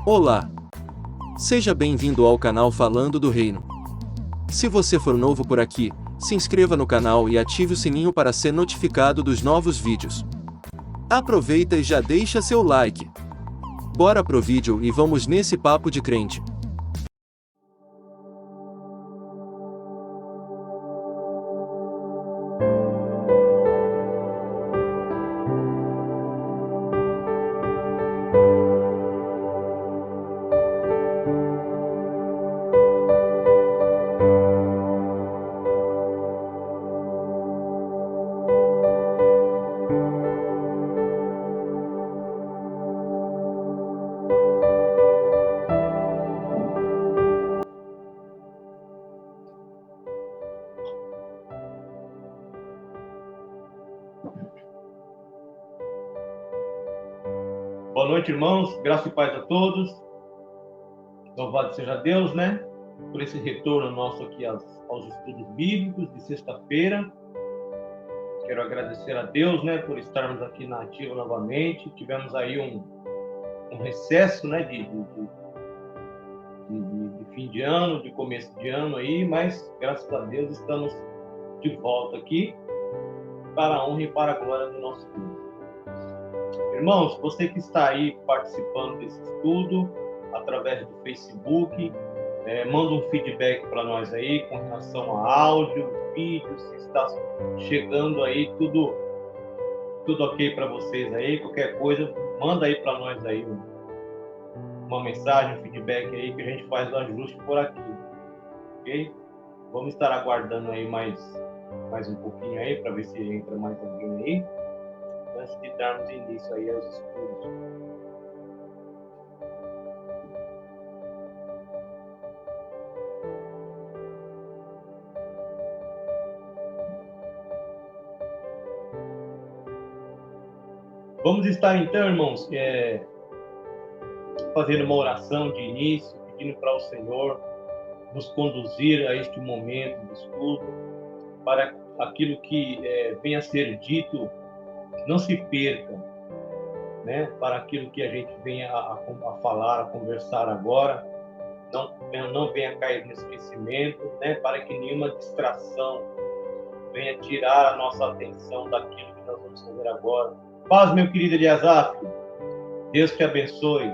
Olá! Seja bem-vindo ao canal Falando do Reino. Se você for novo por aqui, se inscreva no canal e ative o sininho para ser notificado dos novos vídeos. Aproveita e já deixa seu like. Bora pro vídeo e vamos nesse papo de crente. Boa noite, irmãos. Graça e paz a todos. Louvado seja Deus, né? Por esse retorno nosso aqui aos estudos bíblicos de sexta-feira. Quero agradecer a Deus, né, por estarmos aqui na ativa novamente. Tivemos aí um recesso, né, de fim de ano, de começo de ano aí, mas graças a Deus estamos de volta aqui para a honra e para a glória do nosso Deus. Irmãos, você que está aí participando desse estudo, através do Facebook, manda um feedback para nós aí com relação a áudio, vídeo, se está chegando aí tudo ok para vocês aí, qualquer coisa, manda aí para nós aí uma mensagem, um feedback aí que a gente faz o ajuste por aqui, ok? Vamos estar aguardando aí mais um pouquinho aí para ver se entra mais alguém aí, antes de darmos início aí aos estudos. Vamos estar então, irmãos, fazendo uma oração de início, pedindo para o Senhor nos conduzir a este momento de estudo, para aquilo que venha a ser dito não se perca, né? Para aquilo que a gente venha a falar, a conversar agora, não venha cair no esquecimento, né? Para que nenhuma distração venha tirar a nossa atenção daquilo que nós vamos fazer agora. Paz, meu querido Eliasaf, Deus te abençoe,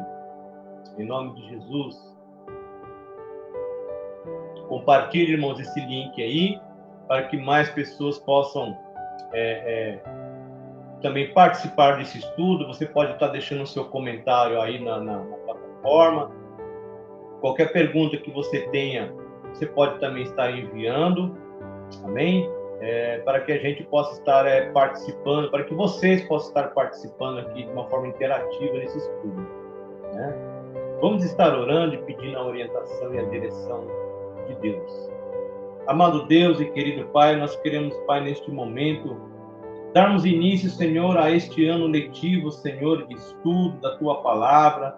em nome de Jesus. Compartilhe, irmãos, esse link aí, para que mais pessoas possam também participar desse estudo. Você pode estar deixando o seu comentário aí na plataforma. Qualquer pergunta que você tenha, você pode também estar enviando, amém? Para que a gente possa estar participando, para que vocês possam estar participando aqui de uma forma interativa nesse estudo, né? Vamos estar orando e pedindo a orientação e a direção de Deus. Amado Deus e querido Pai, nós queremos, Pai, neste momento, darmos início, Senhor, a este ano letivo, Senhor, de estudo da Tua Palavra,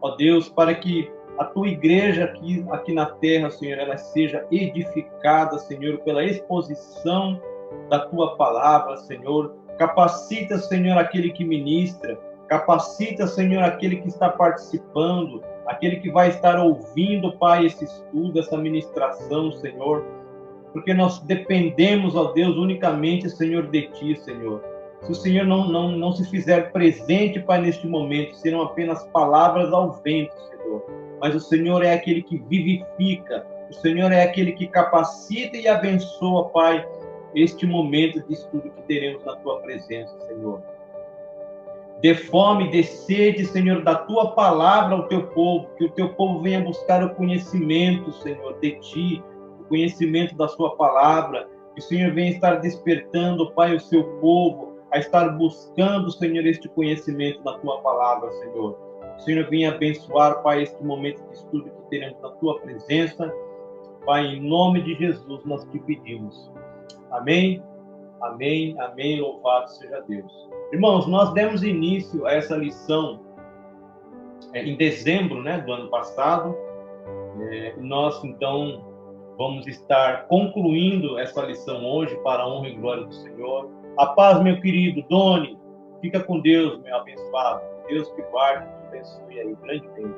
ó Deus, para que a Tua igreja aqui na terra, Senhor, ela seja edificada, Senhor, pela exposição da Tua Palavra, Senhor. Capacita, Senhor, aquele que ministra, capacita, Senhor, aquele que está participando, aquele que vai estar ouvindo, Pai, esse estudo, essa ministração, Senhor, porque nós dependemos, ó Deus, unicamente, Senhor, de Ti, Senhor. Se o Senhor não se fizer presente, Pai, neste momento, serão apenas palavras ao vento, Senhor. Mas o Senhor é aquele que vivifica, o Senhor é aquele que capacita e abençoa, Pai, este momento de estudo que teremos na Tua presença, Senhor. Dê fome, dê sede, Senhor, da Tua palavra ao Teu povo, que o Teu povo venha buscar o conhecimento, Senhor, de Ti, o conhecimento da Sua palavra, que o Senhor venha estar despertando, Pai, o Seu povo, a estar buscando, Senhor, este conhecimento da Tua palavra, Senhor. Que o Senhor venha abençoar, Pai, este momento de estudo que teremos na Tua presença. Pai, em nome de Jesus nós te pedimos. Amém, amém, amém, louvado seja Deus. Irmãos, nós demos início a essa lição em dezembro, né, do ano passado. Nós, então, vamos estar concluindo essa lição hoje para a honra e glória do Senhor. A paz, meu querido Doni, fica com Deus, meu abençoado. Deus te guarde e te abençoe aí grandemente.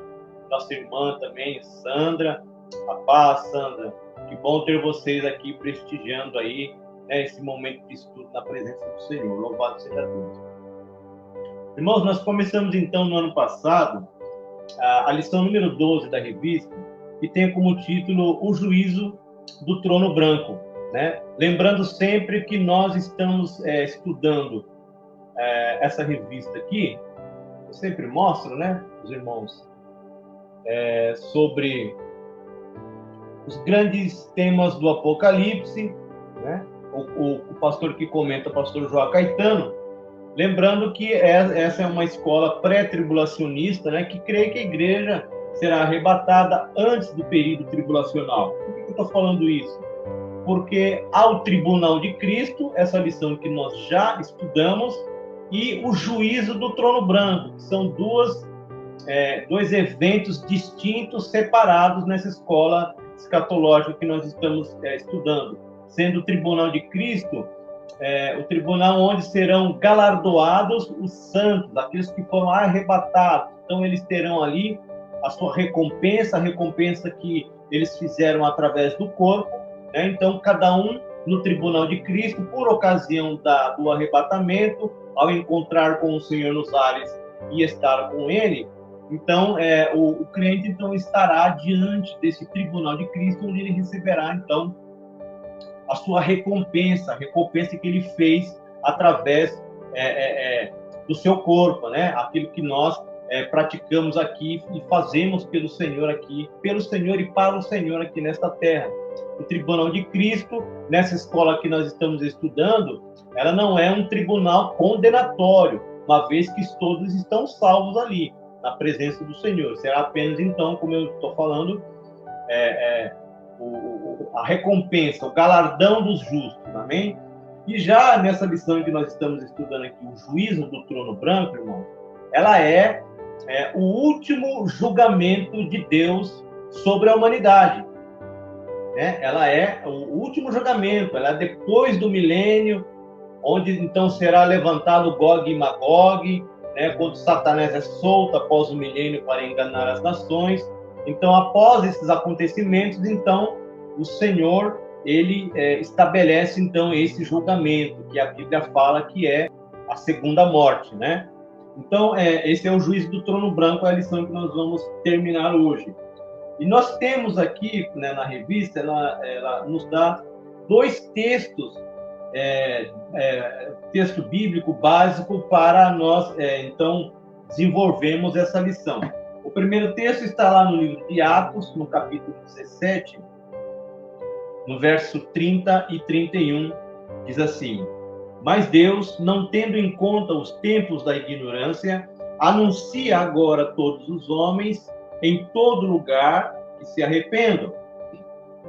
nossa irmã também, Sandra. A paz, Sandra. Que bom ter vocês aqui prestigiando aí, né, esse momento de estudo na presença do Senhor. Louvado seja Deus. Irmãos, nós começamos então no ano passado a lição número 12 da revista, que tem como título O Juízo do Trono Branco, né? Lembrando sempre que nós estamos estudando essa revista aqui, eu sempre mostro, né, os irmãos, sobre os grandes temas do Apocalipse, né? O pastor que comenta, o pastor João Caetano, lembrando que essa é uma escola pré-tribulacionista, né, que crê que a igreja será arrebatada antes do período tribulacional. Por que eu estou falando isso? Porque há o tribunal de Cristo, essa lição que nós já estudamos, e o juízo do trono branco, que são dois eventos distintos, separados nessa escola escatológica que nós estamos estudando. Sendo o tribunal de Cristo, o tribunal onde serão galardoados os santos, aqueles que foram arrebatados. Então, eles terão ali a sua recompensa, a recompensa que eles fizeram através do corpo, né? Então, cada um no tribunal de Cristo, por ocasião do arrebatamento, ao encontrar com o Senhor nos ares e estar com Ele, então, o crente então estará diante desse tribunal de Cristo, onde ele receberá, então, a sua recompensa, a recompensa que ele fez através do seu corpo, né? Aquilo que nós praticamos aqui e fazemos pelo Senhor aqui, pelo Senhor e para o Senhor aqui nesta terra. O tribunal de Cristo, nessa escola que nós estamos estudando, ela não é um tribunal condenatório, uma vez que todos estão salvos ali, na presença do Senhor. Será apenas, então, como eu estou falando, a recompensa, o galardão dos justos, amém? E já nessa lição que nós estamos estudando aqui, o juízo do trono branco, irmão, ela é o último julgamento de Deus sobre a humanidade. Né? Ela é o último julgamento, ela é depois do milênio, onde então será levantado Gog e Magog, né? Quando Satanás é solto após o milênio para enganar as nações. Então, após esses acontecimentos, então, o Senhor, ele estabelece, então, esse julgamento, que a Bíblia fala que é a segunda morte, né? Então, esse é o juízo do trono branco, é a lição que nós vamos terminar hoje. E nós temos aqui, né, na revista, ela nos dá dois textos, texto bíblico básico para nós, então, desenvolvermos essa lição. O primeiro texto está lá no livro de Atos, no capítulo 17, no verso 30 e 31, diz assim: Mas Deus, não tendo em conta os tempos da ignorância, anuncia agora a todos os homens, em todo lugar, que se arrependam.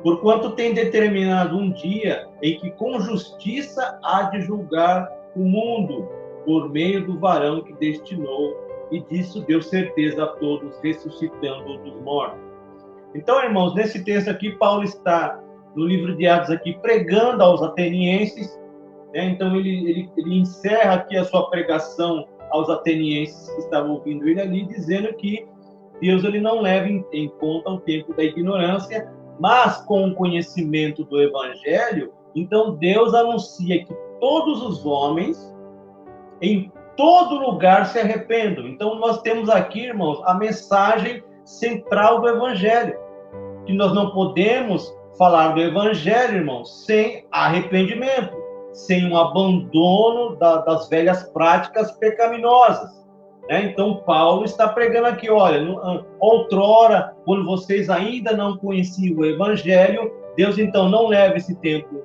Porquanto tem determinado um dia em que com justiça há de julgar o mundo, por meio do varão que destinou, e disso deu certeza a todos, ressuscitando dos mortos. Então, irmãos, nesse texto aqui, Paulo está no livro de Atos aqui pregando aos atenienses, né? Então ele encerra aqui a sua pregação aos atenienses que estavam ouvindo ele ali, dizendo que Deus ele não leva em conta o tempo da ignorância, mas com o conhecimento do evangelho, então Deus anuncia que todos os homens em todo lugar se arrependam. Então nós temos aqui, irmãos, a mensagem central do evangelho, que nós não podemos falar do evangelho, irmãos, sem arrependimento, sem um abandono das velhas práticas pecaminosas. Então, Paulo está pregando aqui, olha, outrora, quando vocês ainda não conheciam o evangelho, Deus, então, não leva esse tempo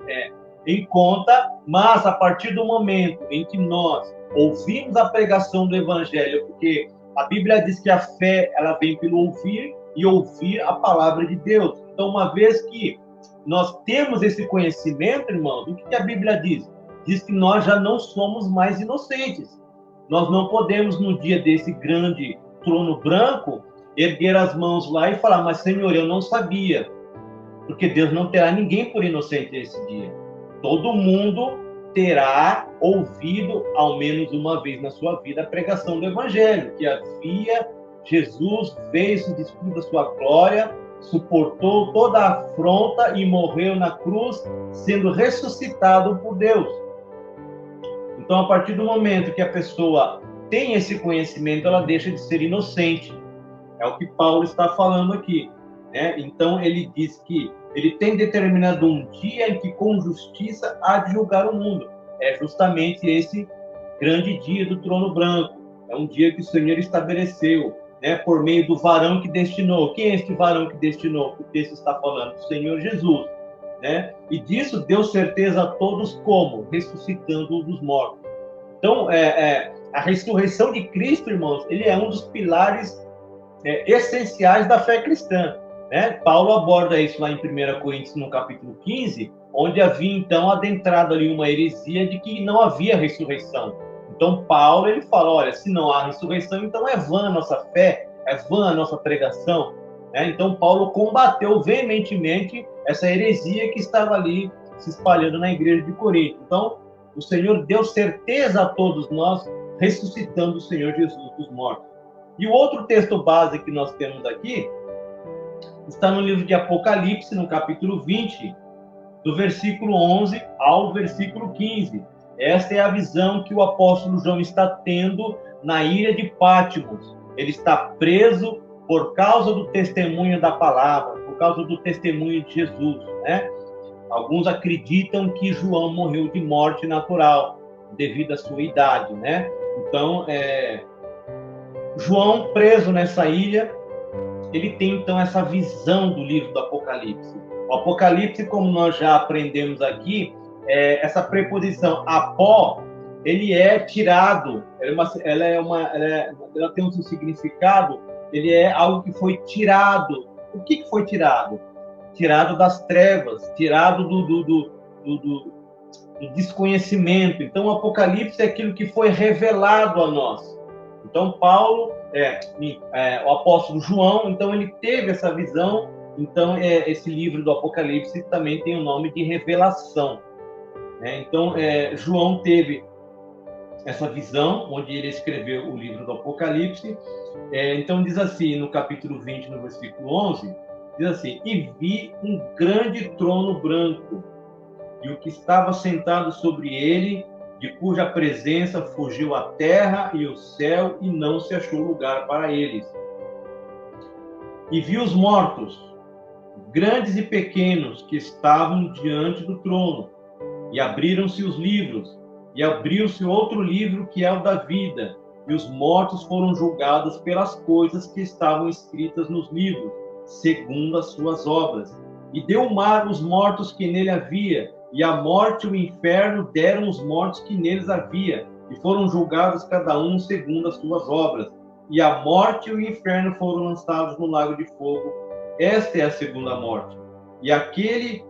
em conta, mas a partir do momento em que nós ouvimos a pregação do evangelho, porque a Bíblia diz que a fé, ela vem pelo ouvir e ouvir a palavra de Deus. Então, uma vez que nós temos esse conhecimento, irmãos, o que a Bíblia diz? Diz que nós já não somos mais inocentes. Nós não podemos, no dia desse grande trono branco, erguer as mãos lá e falar, mas, Senhor, eu não sabia. Porque Deus não terá ninguém por inocente nesse dia. Todo mundo terá ouvido, ao menos uma vez na sua vida, a pregação do Evangelho, que havia Jesus veio se despir da sua glória, suportou toda a afronta e morreu na cruz, sendo ressuscitado por Deus. Então, a partir do momento que a pessoa tem esse conhecimento, ela deixa de ser inocente. É o que Paulo está falando aqui, né? Então, ele diz que ele tem determinado um dia em que com justiça há de julgar o mundo. É justamente esse grande dia do trono branco. É um dia que o Senhor estabeleceu, né, por meio do varão que destinou. Quem é este varão que destinou? O texto está falando do Senhor Jesus, né? E disso deu certeza a todos como? Ressuscitando dos mortos. Então, a ressurreição de Cristo, irmãos, ele é um dos pilares essenciais da fé cristã, né? Paulo aborda isso lá em 1 Coríntios, no capítulo 15, onde havia, então, adentrado ali uma heresia de que não havia ressurreição. Então, Paulo, ele fala, olha, se não há ressurreição, então é vã a nossa fé, é vã a nossa pregação, né? Então, Paulo combateu veementemente essa heresia que estava ali se espalhando na igreja de Corinto. Então, o Senhor deu certeza a todos nós, ressuscitando o Senhor Jesus dos mortos. E o outro texto base que nós temos aqui está no livro de Apocalipse, no capítulo 20, do versículo 11 ao versículo 15. Esta é a visão que o apóstolo João está tendo na ilha de Patmos. Ele está preso por causa do testemunho da palavra, por causa do testemunho de Jesus, né? Alguns acreditam que João morreu de morte natural, devido à sua idade, né? Então, João, preso nessa ilha, ele tem, então, essa visão do livro do Apocalipse. O Apocalipse, como nós já aprendemos aqui, essa preposição apó, ele é tirado, ela tem um significado, ele é algo que foi tirado. O que foi tirado? Tirado das trevas, tirado do desconhecimento. Então, o Apocalipse é aquilo que foi revelado a nós. Então, Paulo, o apóstolo João, então ele teve essa visão. Então, esse livro do Apocalipse também tem o nome de revelação, né? Então, João teve essa visão, onde ele escreveu o livro do Apocalipse. Então, diz assim, no capítulo 20, no versículo 11, diz assim, e vi um grande trono branco, e o que estava sentado sobre ele, de cuja presença fugiu a terra e o céu, e não se achou lugar para eles. E vi os mortos, grandes e pequenos, que estavam diante do trono, e abriram-se os livros, e abriu-se outro livro que é o da vida, e os mortos foram julgados pelas coisas que estavam escritas nos livros, segundo as suas obras. E deu o mar os mortos que nele havia, e a morte e o inferno deram os mortos que neles havia, e foram julgados cada um segundo as suas obras. E a morte e o inferno foram lançados no lago de fogo. Esta é a segunda morte. E aquele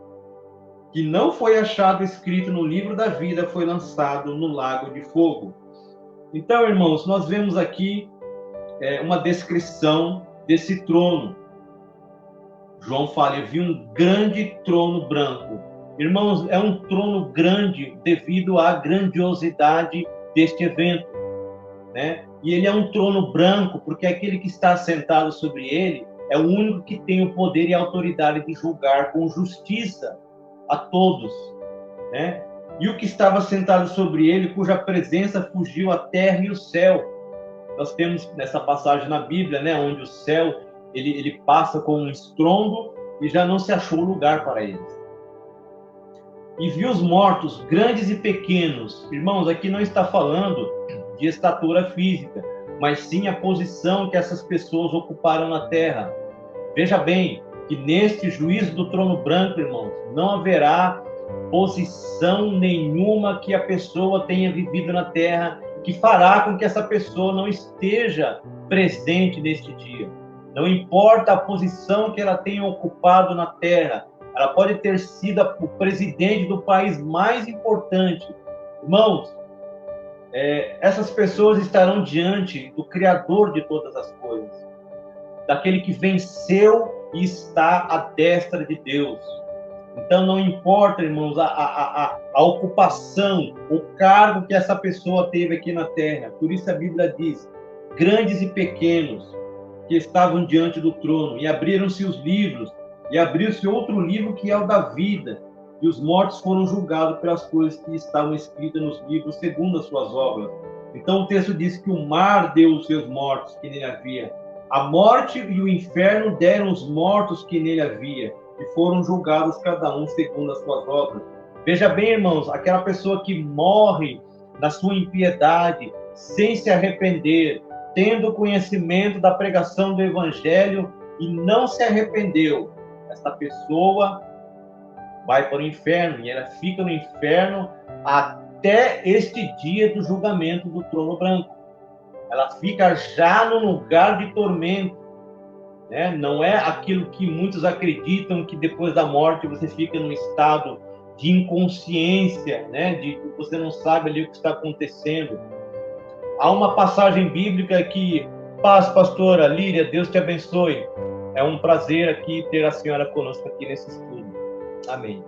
que não foi achado escrito no livro da vida foi lançado no lago de fogo. Então, irmãos, nós vemos aqui uma descrição desse trono. João fala, eu vi um grande trono branco. Irmãos, é um trono grande devido à grandiosidade deste evento, né? E ele é um trono branco porque aquele que está sentado sobre ele é o único que tem o poder e a autoridade de julgar com justiça a todos, né? E o que estava sentado sobre ele, cuja presença fugiu a terra e o céu. Nós temos nessa passagem na Bíblia, né, onde o céu ele passa com um estrondo e já não se achou lugar para eles. E viu os mortos, grandes e pequenos. Irmãos, aqui não está falando de estatura física, mas sim a posição que essas pessoas ocuparam na terra. Veja bem, que neste juízo do trono branco, irmãos, não haverá posição nenhuma que a pessoa tenha vivido na terra que fará com que essa pessoa não esteja presente neste dia. Não importa a posição que ela tenha ocupado na terra, ela pode ter sido o presidente do país mais importante. Irmãos, essas pessoas estarão diante do Criador de todas as coisas, daquele que venceu e está à destra de Deus. Então, não importa, irmãos, a ocupação, o cargo que essa pessoa teve aqui na terra. Por isso a Bíblia diz, grandes e pequenos. que estavam diante do trono, e abriram-se os livros, e abriu-se outro livro que é o da vida, e os mortos foram julgados pelas coisas que estavam escritas nos livros segundo as suas obras. Então o texto diz que o mar deu os seus mortos que nele havia. A morte e o inferno deram os mortos que nele havia, e foram julgados cada um segundo as suas obras. Veja bem, irmãos, aquela pessoa que morre na sua impiedade, sem se arrepender, tendo conhecimento da pregação do evangelho e não se arrependeu, essa pessoa vai para o inferno, e ela fica no inferno até este dia do julgamento do trono branco. Ela fica já no lugar de tormento, né? Não é aquilo que muitos acreditam, que depois da morte você fica num estado de inconsciência, né? De que você não sabe ali o que está acontecendo. Há uma passagem bíblica que, paz, pastora Líria, Deus te abençoe. É um prazer aqui ter a senhora conosco aqui nesse estudo. Amém.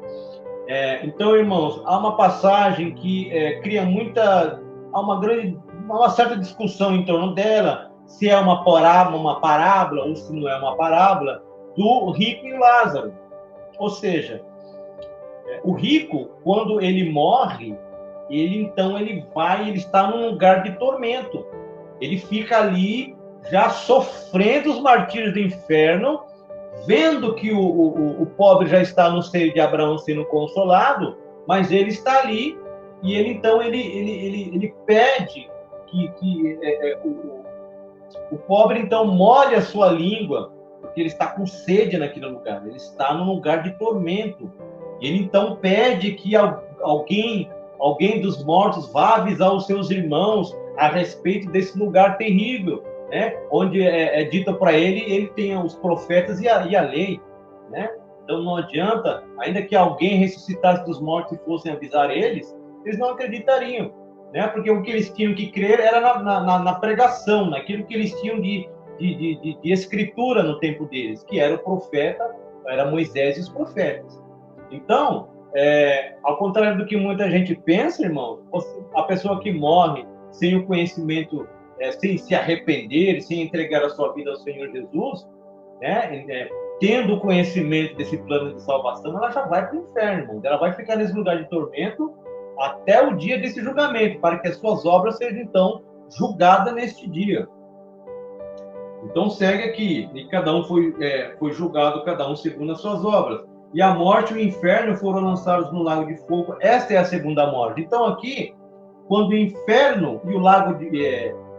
Então, irmãos, há uma passagem que cria uma certa discussão em torno dela, se é uma parábola ou se não é uma parábola, do rico e Lázaro. Ou seja, o rico, quando ele morre, ele está num lugar de tormento. Ele fica ali já sofrendo os martírios do inferno, vendo que o pobre já está no seio de Abraão sendo consolado, mas ele está ali e ele pede que o pobre então molhe a sua língua, porque ele está com sede naquele lugar, ele está num lugar de tormento. E ele então pede que alguém dos mortos vá avisar os seus irmãos a respeito desse lugar terrível, né? Onde é dito para ele tem os profetas e a lei, né? Então não adianta, ainda que alguém ressuscitasse dos mortos e fossem avisar eles não acreditariam, né? Porque o que eles tinham que crer era na pregação, naquilo que eles tinham de escritura no tempo deles, que era o profeta, era Moisés e os profetas. Então, ao contrário do que muita gente pensa, irmão, a pessoa que morre sem o conhecimento, sem se arrepender, sem entregar a sua vida ao Senhor Jesus, né, tendo o conhecimento desse plano de salvação, ela já vai para o inferno, irmão. Ela vai ficar nesse lugar de tormento até o dia desse julgamento, para que as suas obras sejam, então, julgadas neste dia. Então, segue aqui, e cada um foi julgado, cada um segundo as suas obras. E a morte e o inferno foram lançados no lago de fogo. Esta é a segunda morte. Então, aqui, quando o inferno e o lago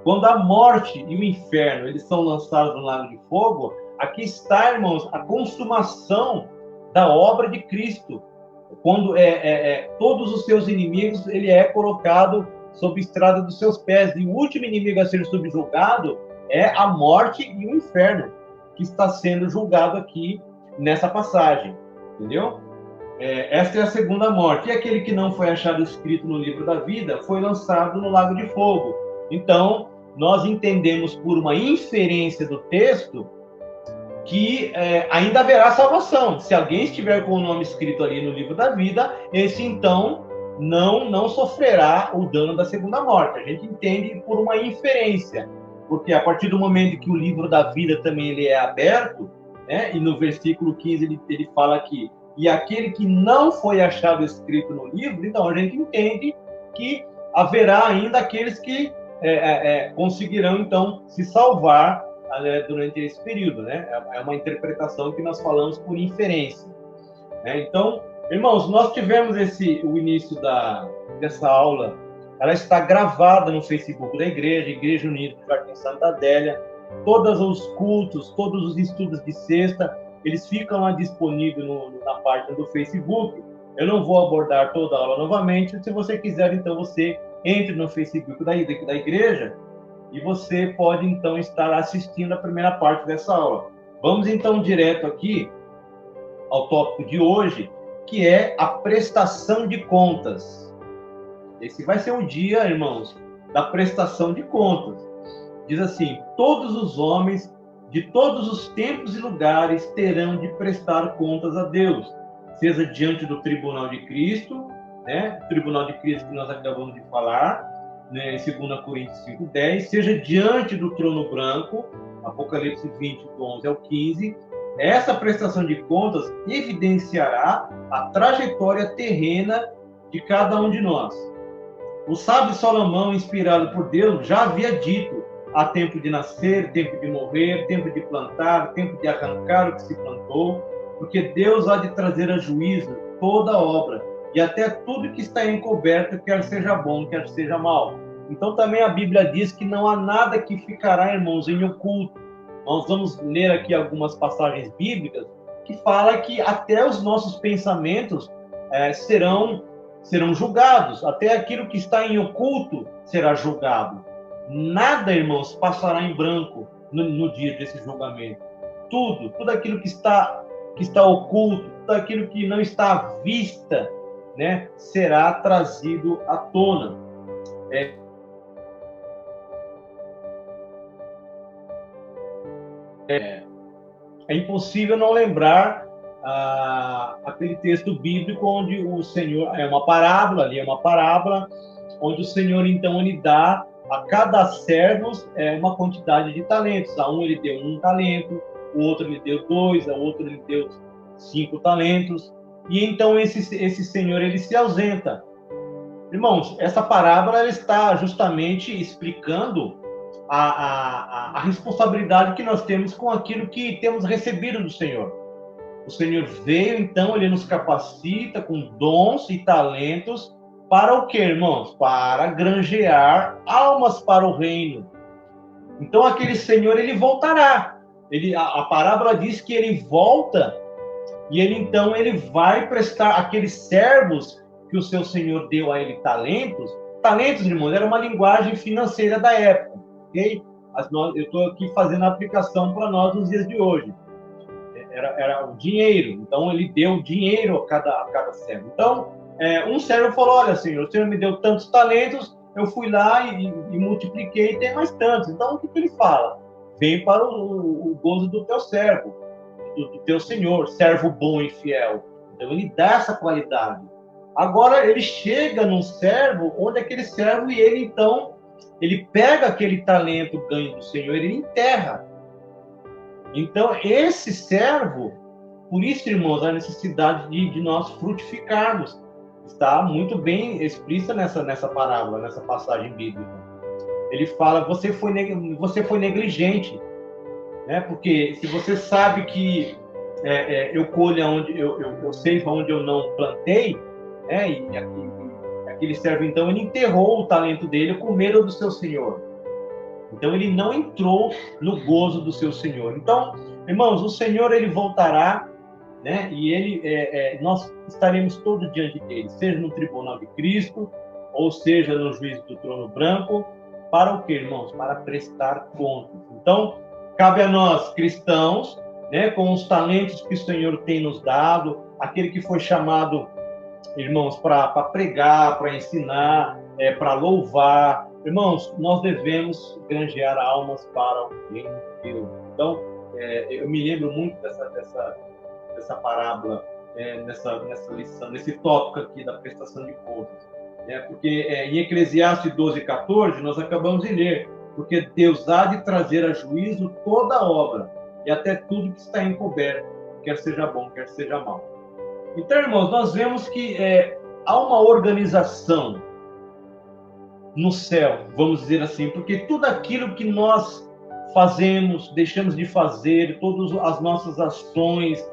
quando a morte e o inferno eles são lançados no lago de fogo, aqui está, irmãos, a consumação da obra de Cristo. Quando todos os seus inimigos, ele é colocado sob estrada dos seus pés. E o último inimigo a ser subjugado é a morte e o inferno, que está sendo julgado aqui nessa passagem. Entendeu? Esta é a segunda morte. E aquele que não foi achado escrito no livro da vida foi lançado no lago de fogo. Então, nós entendemos por uma inferência do texto que ainda haverá salvação. Se alguém estiver com o nome escrito ali no livro da vida, esse então não sofrerá o dano da segunda morte. A gente entende por uma inferência, porque a partir do momento que o livro da vida também ele é aberto, né, e no versículo 15 ele fala aqui, e aquele que não foi achado escrito no livro, então a gente entende que haverá ainda aqueles que conseguirão então se salvar durante esse período, né? É uma interpretação que nós falamos por inferência, né? Então, irmãos, nós tivemos o início dessa aula, ela está gravada no Facebook da Igreja Unida do Jardim Santa Adélia. Todos os cultos, todos os estudos de sexta, eles ficam lá disponíveis na página do Facebook. Eu não vou abordar toda a aula novamente. Se você quiser, então, você entre no Facebook da igreja e você pode, então, estar assistindo a primeira parte dessa aula. Vamos, então, direto aqui ao tópico de hoje, que é a prestação de contas. Esse vai ser o dia, irmãos, da prestação de contas. Diz assim: todos os homens de todos os tempos e lugares terão de prestar contas a Deus, seja diante do tribunal de Cristo, né? Tribunal de Cristo que nós acabamos de falar, né? Em 2 Coríntios 5:10, seja diante do trono branco, Apocalipse 20, do 11 ao 15, essa prestação de contas evidenciará a trajetória terrena de cada um de nós. O sábio Salomão, inspirado por Deus, já havia dito: há tempo de nascer, tempo de morrer, tempo de plantar, tempo de arrancar o que se plantou, porque Deus há de trazer a juízo toda obra, e até tudo que está encoberto, quer seja bom, quer seja mal. Então também a Bíblia diz que não há nada que ficará, irmãos, em oculto. Nós vamos ler aqui algumas passagens bíblicas que falam que até os nossos pensamentos serão julgados, até aquilo que está em oculto será julgado. Nada, irmãos, passará em branco no dia desse julgamento. Tudo aquilo que está oculto, tudo aquilo que não está à vista, né, será trazido à tona. É impossível não lembrar aquele texto bíblico onde o Senhor, é uma parábola, onde o Senhor, então, ele dá a cada servo uma quantidade de talentos. A um ele deu 1 talento, o outro ele deu 2, a outro ele deu 5 talentos. E então esse Senhor, ele se ausenta. Irmãos, essa parábola ela está justamente explicando a responsabilidade que nós temos com aquilo que temos recebido do Senhor. O Senhor veio, então, ele nos capacita com dons e talentos para o quê, irmãos? Para granjear almas para o reino. Então, aquele Senhor, ele voltará. A parábola diz que ele volta e ele vai prestar aqueles servos que o seu Senhor deu a ele talentos. Talentos, irmãos, era uma linguagem financeira da época, ok? Eu estou aqui fazendo a aplicação para nós nos dias de hoje. Era o dinheiro. Então, ele deu dinheiro a cada servo. Então, um servo falou: olha, Senhor, o Senhor me deu tantos talentos, eu fui lá e multipliquei e tem mais tantos. Então, o que ele fala? Vem para o gozo do teu servo, do teu Senhor, servo bom e fiel. Então, ele dá essa qualidade. Agora, ele chega num servo, onde aquele servo, e ele, então, ele pega aquele talento ganho do Senhor, ele enterra. Então, esse servo, por isso, irmãos, a necessidade de nós frutificarmos, está muito bem explícita nessa parábola, nessa passagem bíblica. Ele fala: você foi negligente, né? Porque se você sabe que eu colho onde eu sei onde eu não plantei, né? E aquele servo, então, ele enterrou o talento dele com medo do seu Senhor. Então, ele não entrou no gozo do seu Senhor. Então, irmãos, o Senhor, ele voltará, né? E nós estaremos todos diante dele, seja no tribunal de Cristo, ou seja no juízo do trono branco. Para o quê, irmãos? Para prestar contas. Então, cabe a nós, cristãos, né, com os talentos que o Senhor tem nos dado, aquele que foi chamado, irmãos, para pregar, para ensinar, para louvar. Irmãos, nós devemos granjear almas para o reino de Deus. Então, eu me lembro muito dessa parábola, nessa lição, nesse tópico aqui da prestação de contas. Porque em Eclesiastes 12:14, nós acabamos de ler: porque Deus há de trazer a juízo toda obra, e até tudo que está encoberto, quer seja bom, quer seja mal. Então, irmãos, nós vemos que há uma organização no céu, vamos dizer assim, porque tudo aquilo que nós fazemos, deixamos de fazer, todas as nossas ações,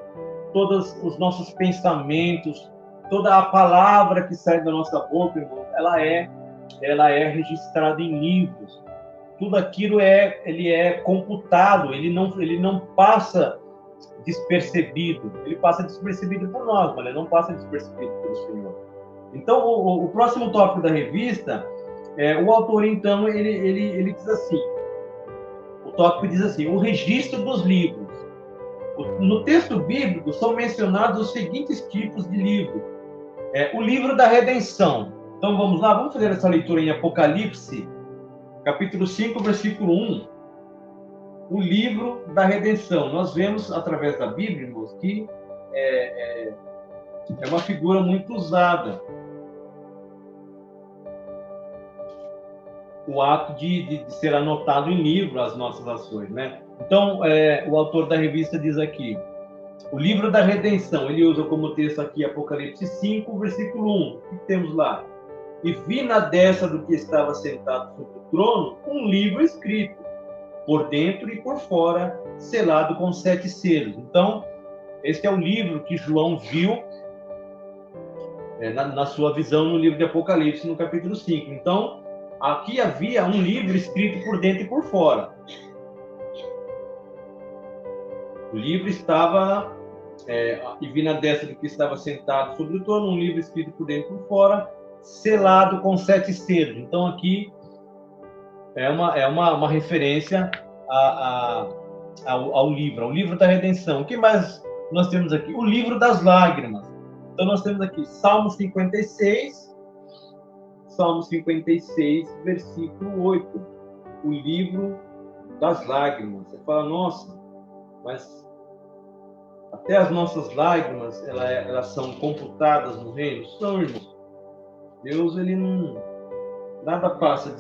todos os nossos pensamentos, toda a palavra que sai da nossa boca, irmão, ela é registrada em livros. Tudo aquilo ele é computado, ele não passa despercebido. Ele passa despercebido por nós, mas ele não passa despercebido pelo Senhor. Então, o próximo tópico da revista, o autor, então, ele diz assim, o tópico diz assim: o registro dos livros. No texto bíblico são mencionados os seguintes tipos de livro. O livro da redenção. Então vamos lá, vamos fazer essa leitura em Apocalipse, capítulo 5, versículo 1. O livro da redenção. Nós vemos através da Bíblia, irmãos, que é uma figura muito usada. O ato de ser anotado em livro as nossas ações, né? Então, o autor da revista diz aqui, o livro da redenção, ele usa como texto aqui Apocalipse 5, versículo 1. O que temos lá? E vi na destra do que estava sentado sobre o trono um livro escrito, por dentro e por fora, selado com 7 selos. Então, este é o livro que João viu na sua visão no livro de Apocalipse, no capítulo 5. Então, aqui havia um livro escrito por dentro e por fora. O livro estava, e vi na destra do que estava sentado sobre o trono, um livro escrito por dentro e por fora, selado com 7 selos. Então, aqui é uma referência ao livro da redenção. O que mais nós temos aqui? O livro das lágrimas. Então, nós temos aqui Salmo 56, versículo 8. O livro das lágrimas. Você fala, nossa, mas até as nossas lágrimas, elas são computadas no reino? São, irmãos. Deus, ele não... Nada passa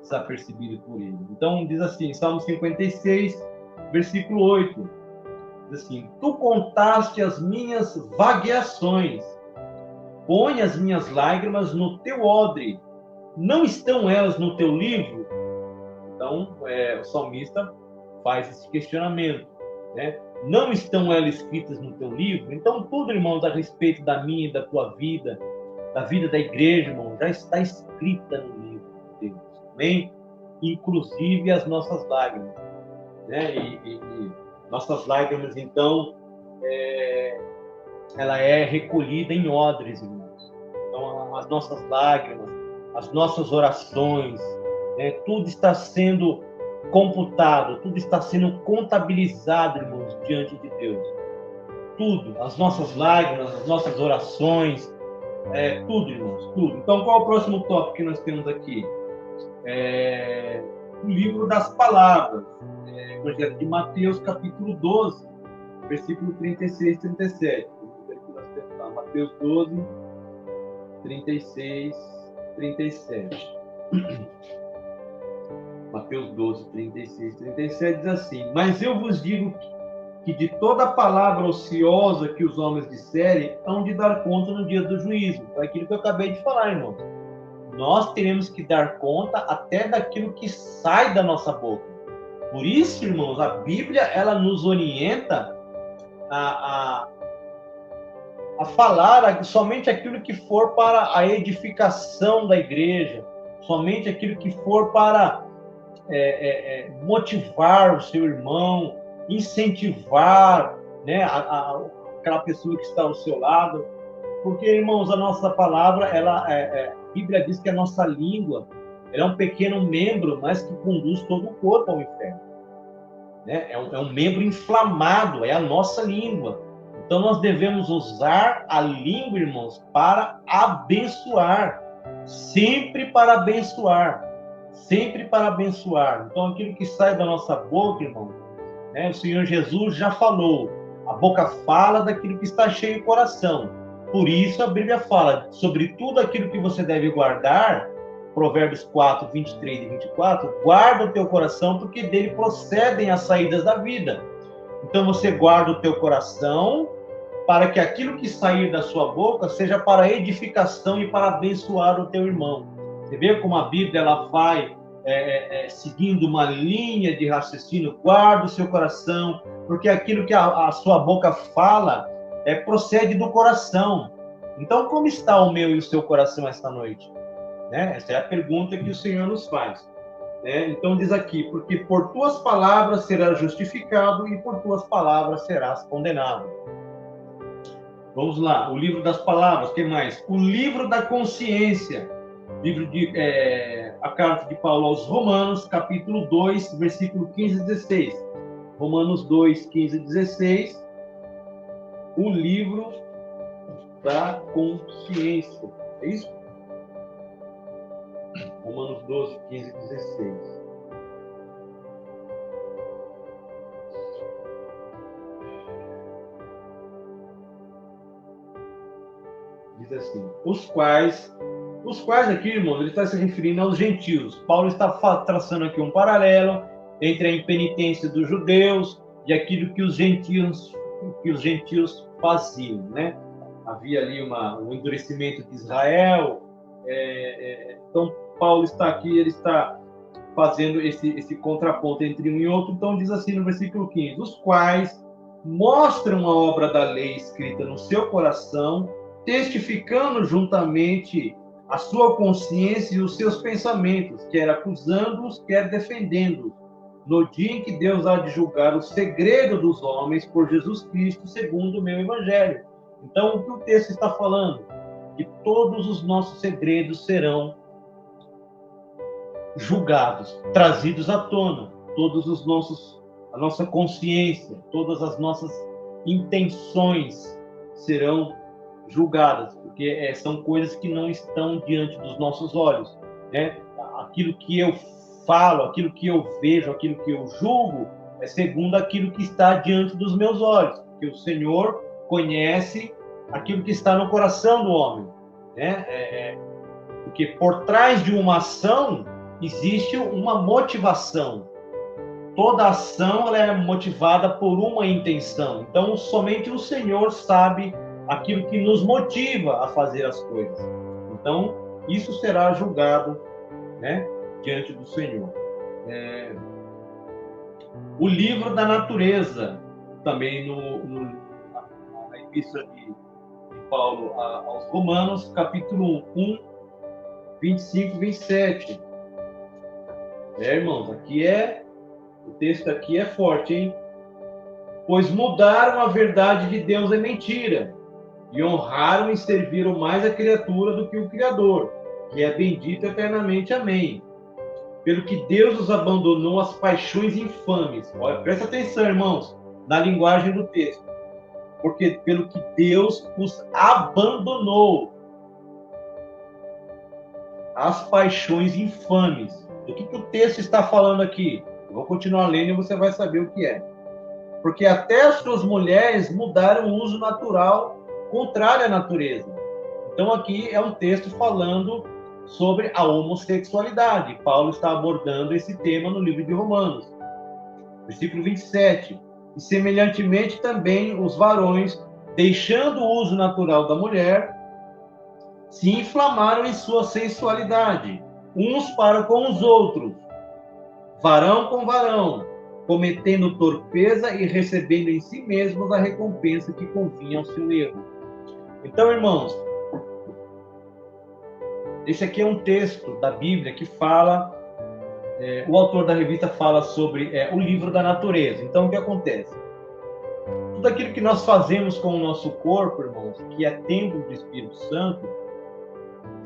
desapercebido por ele. Então, diz assim, Salmo 56, versículo 8. Diz assim, tu contaste as minhas vagueações, põe as minhas lágrimas no teu odre, não estão elas no teu livro? Então, o salmista faz esse questionamento, né? Não estão elas escritas no teu livro? Então, tudo, irmãos, a respeito da minha e da tua vida, da vida da igreja, irmão, já está escrita no livro de Deus, amém? Inclusive as nossas lágrimas, né? E nossas lágrimas, então, ela é recolhida em odres, irmãos. Então, as nossas lágrimas, as nossas orações, né? Tudo está sendo computado, tudo está sendo contabilizado, irmãos, diante de Deus. Tudo, as nossas lágrimas, as nossas orações, tudo, irmãos, tudo. Então, qual é o próximo tópico que nós temos aqui? O livro das palavras. Evangelho de Mateus, capítulo 12, versículo 36 e 37. Mateus 12, 36, 37. Mateus 12, 36 e 37 diz assim, mas eu vos digo que de toda palavra ociosa que os homens disserem, hão de dar conta no dia do juízo. É aquilo que eu acabei de falar, irmãos. Nós teremos que dar conta até daquilo que sai da nossa boca. Por isso, irmãos, a Bíblia, ela nos orienta a falar somente aquilo que for para a edificação da igreja, somente aquilo que for para motivar o seu irmão, incentivar, né, aquela pessoa que está ao seu lado. Porque, irmãos, a nossa palavra, a Bíblia diz que a nossa língua, ela é um pequeno membro, mas que conduz todo o corpo ao inferno. Né? É um membro inflamado, é a nossa língua. Então, nós devemos usar a língua, irmãos, para abençoar. Sempre para abençoar. Sempre para abençoar. Então, aquilo que sai da nossa boca, irmão, né, o Senhor Jesus já falou. A boca fala daquilo que está cheio o coração. Por isso, a Bíblia fala sobre tudo aquilo que você deve guardar. Provérbios 4, 23 e 24, guarda o teu coração, porque dele procedem as saídas da vida. Então, você guarda o teu coração, para que aquilo que sair da sua boca seja para edificação e para abençoar o teu irmão. Você vê como a Bíblia ela vai seguindo uma linha de raciocínio, guarda o seu coração, porque aquilo que a sua boca fala procede do coração. Então, como está o meu e o seu coração esta noite? Né? Essa é a pergunta que o Senhor nos faz. Né? Então diz aqui, porque por tuas palavras serás justificado e por tuas palavras serás condenado. Vamos lá, o livro das palavras, o que mais? O livro da consciência, a carta de Paulo aos Romanos, capítulo 2, versículo 15 e 16. Romanos 2, 15 e 16, o livro da consciência. É isso? Romanos 12, 15 e 16. Diz assim, os quais aqui, irmãos, ele está se referindo aos gentios. Paulo está traçando aqui um paralelo entre a impenitência dos judeus e aquilo que os gentios faziam, né? Havia ali um endurecimento de Israel. Então, Paulo está aqui, ele está fazendo esse contraponto entre um e outro. Então, diz assim no versículo 15: os quais mostram a obra da lei escrita no seu coração, testificando juntamente a sua consciência e os seus pensamentos, quer acusando-os, quer defendendo-os, no dia em que Deus há de julgar o segredo dos homens por Jesus Cristo, segundo o meu evangelho. Então, o que o texto está falando? Que todos os nossos segredos serão julgados, trazidos à tona, a nossa consciência, todas as nossas intenções serão julgadas, porque são coisas que não estão diante dos nossos olhos, né? Aquilo que eu falo, aquilo que eu vejo, aquilo que eu julgo, é segundo aquilo que está diante dos meus olhos, porque o Senhor conhece aquilo que está no coração do homem, né? Porque por trás de uma ação existe uma motivação. Toda ação ela é motivada por uma intenção. Então, somente o Senhor sabe aquilo que nos motiva a fazer as coisas. Então, isso será julgado, né, diante do Senhor. O livro da natureza, também na epístola de Paulo aos Romanos, capítulo 1, 25 e 27. Irmãos, o texto aqui é forte, hein? Pois mudaram a verdade de Deus em mentira, e honraram e serviram mais a criatura do que o Criador, que é bendito eternamente. Amém. Pelo que Deus os abandonou às paixões infames. Olha, presta atenção, irmãos, na linguagem do texto. Porque pelo que Deus os abandonou às paixões infames. O que o texto está falando aqui? Eu vou continuar lendo e você vai saber o que é. Porque até as suas mulheres mudaram o uso natural contrário à natureza. Então aqui é um texto falando sobre a homossexualidade. Paulo está abordando esse tema no livro de Romanos. Versículo 27. E semelhantemente também os varões, deixando o uso natural da mulher, se inflamaram em sua sensualidade, uns para com os outros, varão com varão, cometendo torpeza e recebendo em si mesmos a recompensa que convinha ao seu erro. Então, irmãos, esse aqui é um texto da Bíblia que fala, o autor da revista fala sobre o livro da natureza. Então, o que acontece? Tudo aquilo que nós fazemos com o nosso corpo, irmãos, que é templo do Espírito Santo,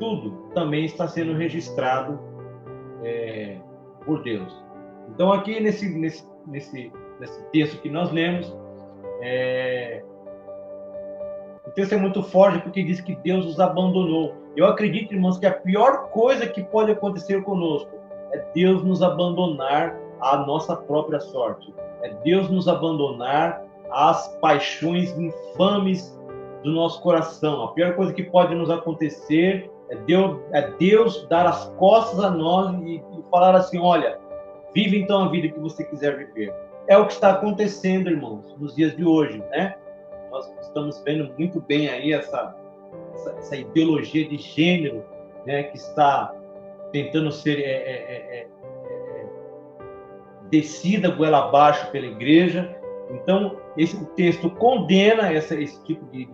tudo também está sendo registrado por Deus. Então, aqui nesse texto que nós lemos, o texto é muito forte porque diz que Deus os abandonou. Eu acredito, irmãos, que a pior coisa que pode acontecer conosco é Deus nos abandonar à nossa própria sorte. É Deus nos abandonar às paixões infames do nosso coração. A pior coisa que pode nos acontecer é Deus dar as costas a nós e falar assim: olha, vive então a vida que você quiser viver. É o que está acontecendo, irmãos, nos dias de hoje, né? Nós estamos vendo muito bem aí essa ideologia de gênero, né, que está tentando ser descida goela abaixo pela igreja. Então, o texto condena esse tipo de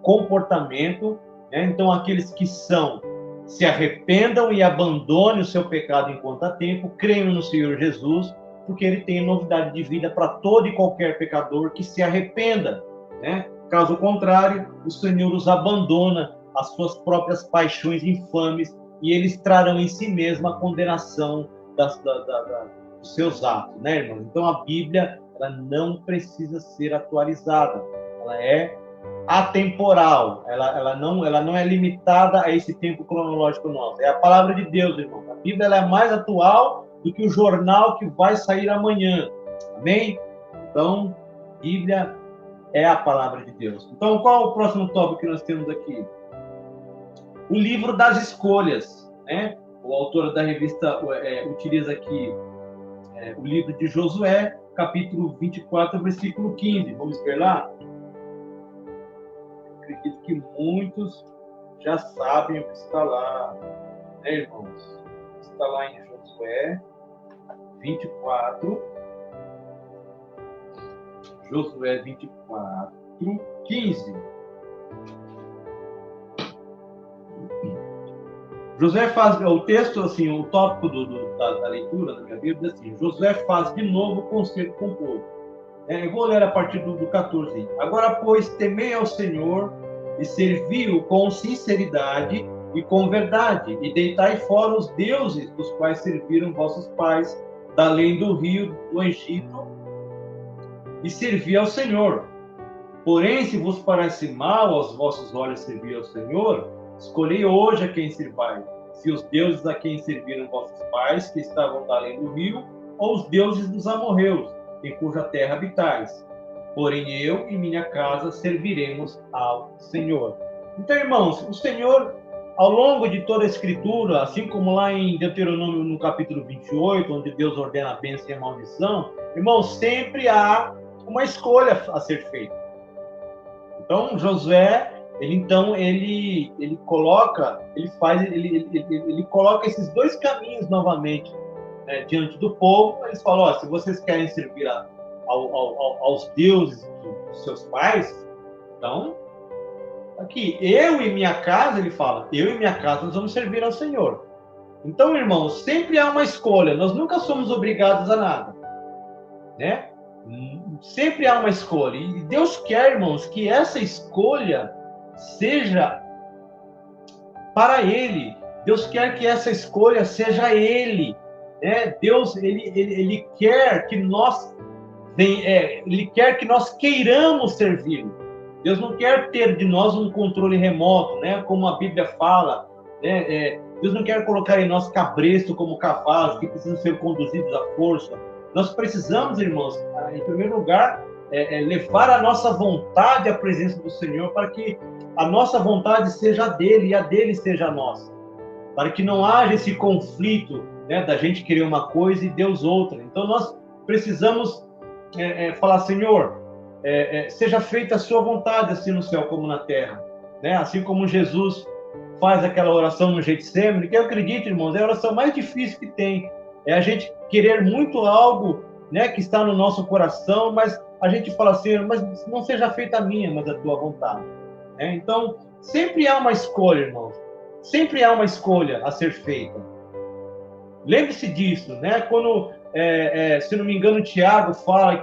comportamento, né? Então, aqueles que se arrependam e abandonem o seu pecado enquanto há tempo, creiam no Senhor Jesus, porque Ele tem novidade de vida para todo e qualquer pecador que se arrependa, né? Caso contrário, o Senhor os abandona às suas próprias paixões infames e eles trarão em si mesmo a condenação dos seus atos, né, irmão? Então, a Bíblia, ela não precisa ser atualizada. Ela é atemporal. Ela não é limitada a esse tempo cronológico nosso. É a palavra de Deus, irmão. A Bíblia, ela é mais atual do que o jornal que vai sair amanhã. Amém? Então, Bíblia é a palavra de Deus. Então, qual é o próximo tópico que nós temos aqui? O livro das escolhas, né? O autor da revista utiliza aqui o livro de Josué, capítulo 24, versículo 15. Vamos ver lá? Acredito que muitos já sabem o que está lá, né, irmãos? Está lá em Josué 24. Josué 24, 15. Josué faz, o texto, assim, o tópico da leitura da minha Bíblia, assim, Josué faz de novo conselho com o povo. Eu vou ler a partir do 14. Agora, pois, temei ao Senhor e servi-o com sinceridade e com verdade, e deitai fora os deuses dos quais serviram vossos pais, da além do rio do Egito, e servi ao Senhor. Porém, se vos parece mal aos vossos olhos servir ao Senhor, escolhei hoje a quem servai, se os deuses a quem serviram vossos pais, que estavam da além do rio, ou os deuses dos amorreus, em cuja terra habitais. Porém, eu e minha casa serviremos ao Senhor. Então, irmãos, o Senhor, ao longo de toda a Escritura, assim como lá em Deuteronômio, no capítulo 28, onde Deus ordena a bênção e a maldição, irmãos, sempre há uma escolha a ser feita. Então, Josué, ele coloca esses dois caminhos novamente, né, diante do povo. Eles falam: se vocês querem servir aos deuses dos seus pais, então, aqui, eu e minha casa, ele fala, eu e minha casa nós vamos servir ao Senhor. Então, irmãos, sempre há uma escolha, nós nunca somos obrigados a nada, né? Sempre há uma escolha, e Deus quer, irmãos, que essa escolha seja para Ele. Deus quer que essa escolha seja Ele, né? Deus, ele quer que nós Ele quer que nós queiramos servi-lo. Deus não quer ter de nós um controle remoto, né? Como a Bíblia fala, né? Deus não quer colocar em nós cabresto como cavalos que precisam ser conduzidos à força. Nós precisamos, irmãos, em primeiro lugar, levar a nossa vontade à presença do Senhor, para que a nossa vontade seja a dele e a dele seja a nossa. Para que não haja esse conflito, né, da gente querer uma coisa e Deus outra. Então nós precisamos falar: Senhor, seja feita a sua vontade, assim no céu como na terra. Né? Assim como Jesus faz aquela oração no Getsemane, que eu acredito, irmãos, é a oração mais difícil que tem. É a gente querer muito algo, né, que está no nosso coração, mas a gente fala assim: mas não seja feita a minha, mas a tua vontade. Então, sempre há uma escolha, irmãos. Sempre há uma escolha a ser feita. Lembre-se disso, né? Quando, se não me engano, Tiago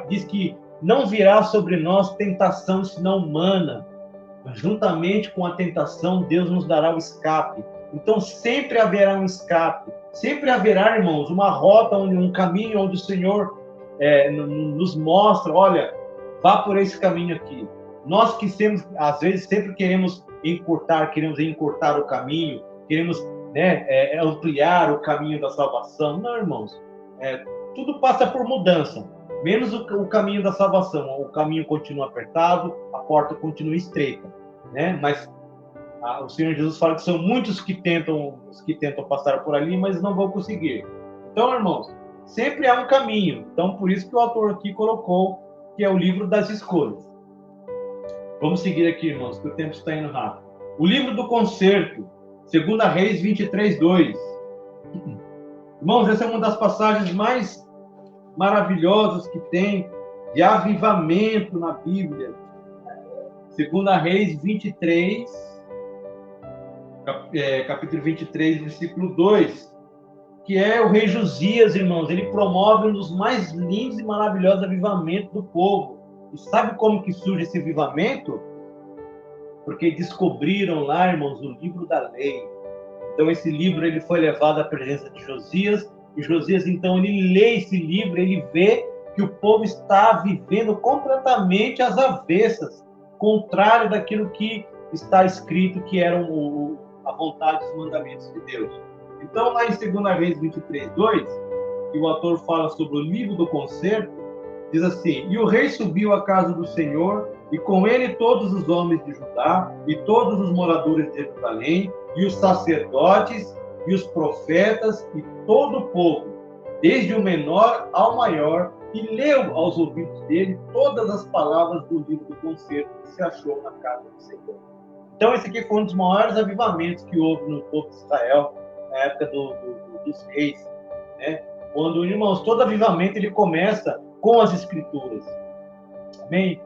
diz que não virá sobre nós tentação senão humana. Juntamente com a tentação, Deus nos dará o escape. Então, sempre haverá um escape. Sempre haverá, irmãos, uma rota, um caminho onde o Senhor nos mostra: olha, vá por esse caminho aqui. Nós que às vezes sempre queremos encurtar o caminho, queremos, né, ampliar o caminho da salvação. Não, irmãos, tudo passa por mudança, menos o caminho da salvação. O caminho continua apertado, a porta continua estreita, né? Mas o Senhor Jesus fala que são muitos que tentam passar por ali, mas não vão conseguir. Então, irmãos, sempre há um caminho. Então, por isso que o autor aqui colocou que é o livro das escolhas. Vamos seguir aqui, irmãos, que o tempo está indo rápido. O livro do concerto, 2 Reis 23, 2. Irmãos, essa é uma das passagens mais maravilhosas que tem de avivamento na Bíblia. 2 Reis 23, capítulo 23, versículo 2, que é o rei Josias, irmãos. Ele promove um dos mais lindos e maravilhosos avivamentos do povo. E sabe como que surge esse avivamento? Porque descobriram lá, irmãos, o livro da lei. Então esse livro ele foi levado à presença de Josias, e Josias, então, ele lê esse livro, ele vê que o povo está vivendo completamente às avessas, contrário daquilo que está escrito, que era a vontade dos mandamentos de Deus. Então, lá em 2 Reis 23, 2, que o autor fala sobre o livro do concerto, diz assim: e o rei subiu à casa do Senhor, e com ele todos os homens de Judá, e todos os moradores de Jerusalém, e os sacerdotes, e os profetas, e todo o povo. desde o menor ao maior, e leu aos ouvidos dele todas as palavras do livro do concerto que se achou na casa do Senhor. Então, esse aqui foi um dos maiores avivamentos que houve no povo de Israel, na época dos reis, né? Quando, irmãos, todo avivamento ele começa com as Escrituras. Amém?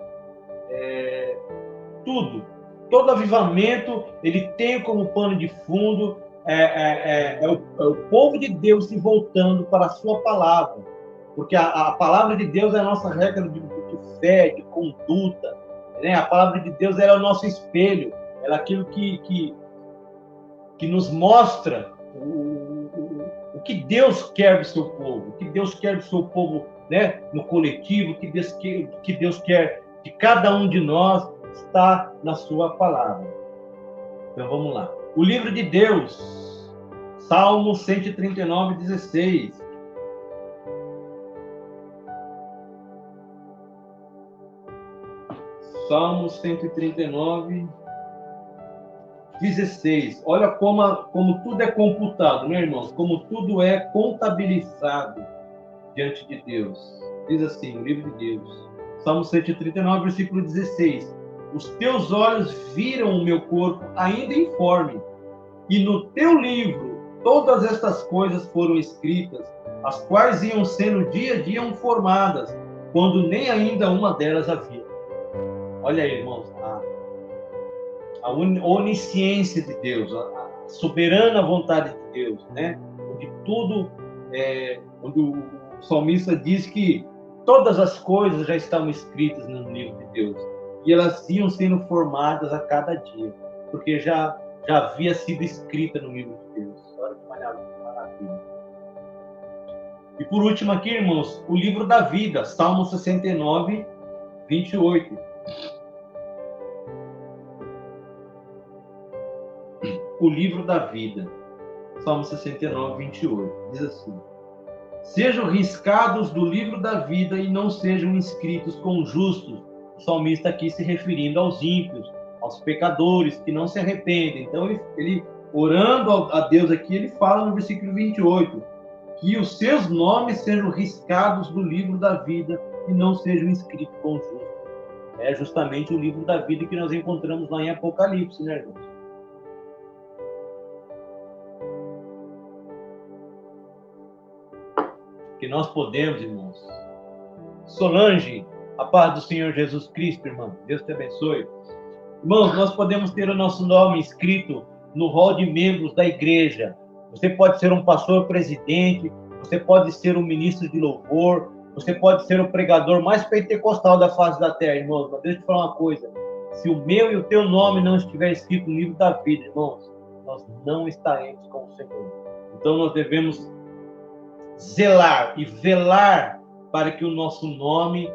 Todo avivamento, ele tem como pano de fundo o povo de Deus se voltando para a sua palavra. Porque a palavra de Deus é a nossa regra de fé, de conduta. Né? A palavra de Deus é o nosso espelho. Ela é aquilo que nos mostra o que Deus quer do seu povo. O que Deus quer do seu povo, né? No coletivo. O que Deus quer de cada um de nós está na sua palavra. Então vamos lá. O livro de Deus, Salmo 139, 16. Salmo 139, 16. Olha como tudo é computado, né, irmãos? Como tudo é contabilizado diante de Deus. Diz assim, o livro de Deus. Salmo 139, versículo 16. Os teus olhos viram o meu corpo ainda informe, e no teu livro todas estas coisas foram escritas, as quais iam sendo dia a dia formadas, quando nem ainda uma delas havia. Olha aí, irmãos, a onisciência de Deus, a soberana vontade de Deus, né? Onde tudo, onde o salmista diz que todas as coisas já estavam escritas no livro de Deus, e elas iam sendo formadas a cada dia, porque já havia sido escrita no livro de Deus. Olha que maravilha. E por último aqui, irmãos, o livro da vida, Salmo 69, 28. O livro da vida, Salmo 69, 28. Diz assim: sejam riscados do livro da vida e não sejam inscritos com os justos. O salmista aqui se referindo aos ímpios, aos pecadores que não se arrependem. Então, ele orando a Deus aqui, ele fala no versículo 28, que os seus nomes sejam riscados do livro da vida e não sejam inscritos com os justos. É justamente o livro da vida que nós encontramos lá em Apocalipse, né, irmãos? Que nós podemos, irmãos. Solange, a paz do Senhor Jesus Cristo, irmão. Deus te abençoe. Irmãos, nós podemos ter o nosso nome escrito no rol de membros da igreja. Você pode ser um pastor presidente, você pode ser um ministro de louvor, você pode ser o pregador mais pentecostal da face da terra, irmãos. Mas deixa eu te falar uma coisa. Se o meu e o teu nome não estiver escrito no livro da vida, irmãos, nós não estaremos com o Senhor. Então nós devemos zelar e velar para que o nosso nome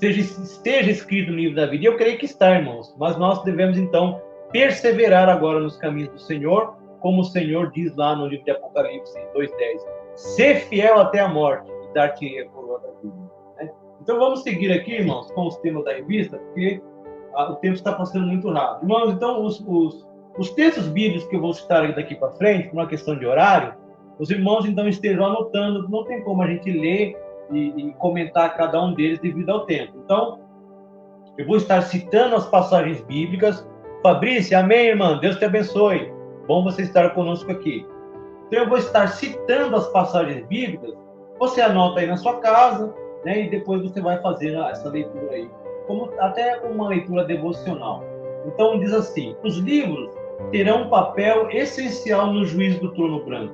esteja escrito no livro da vida. E eu creio que está, irmãos. Mas nós devemos, então, perseverar agora nos caminhos do Senhor, como o Senhor diz lá no livro de Apocalipse 2:10. Ser fiel até a morte e dar-te a coroa da vida. Né? Então vamos seguir aqui, irmãos, com os temas da revista, porque o tempo está passando muito rápido. Irmãos, então, os textos bíblicos que eu vou citar daqui para frente, por uma questão de horário, os irmãos, então, estejam anotando. Não tem como a gente ler e comentar cada um deles devido ao tempo. Então, eu vou estar citando as passagens bíblicas. Fabrícia, amém, irmã? Deus te abençoe. Bom você estar conosco aqui. Então, eu vou estar citando as passagens bíblicas. Você anota aí na sua casa, né? E depois você vai fazer essa leitura aí, como até uma leitura devocional. Então, diz assim: os livros terão um papel essencial no juízo do trono branco.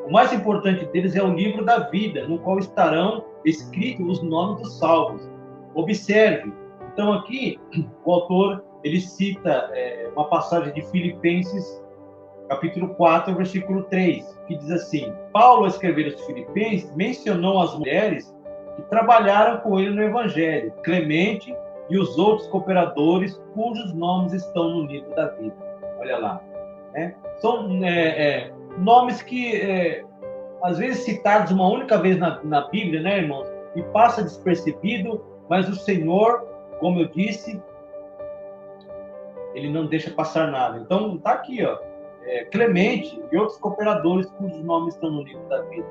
O mais importante deles é o livro da vida, no qual estarão escritos os nomes dos salvos. Observe. Então, aqui, o autor ele cita uma passagem de Filipenses, capítulo 4, versículo 3, que diz assim: Paulo, ao escrever aos Filipenses, mencionou as mulheres que trabalharam com ele no Evangelho, Clemente e os outros cooperadores, cujos nomes estão no livro da vida. Olha lá. Né? São nomes que, às vezes, citados uma única vez na Bíblia, né, irmãos? E passa despercebido, mas o Senhor, como eu disse, ele não deixa passar nada. Então, está aqui, ó. Clemente e outros cooperadores cujos nomes estão no livro da vida,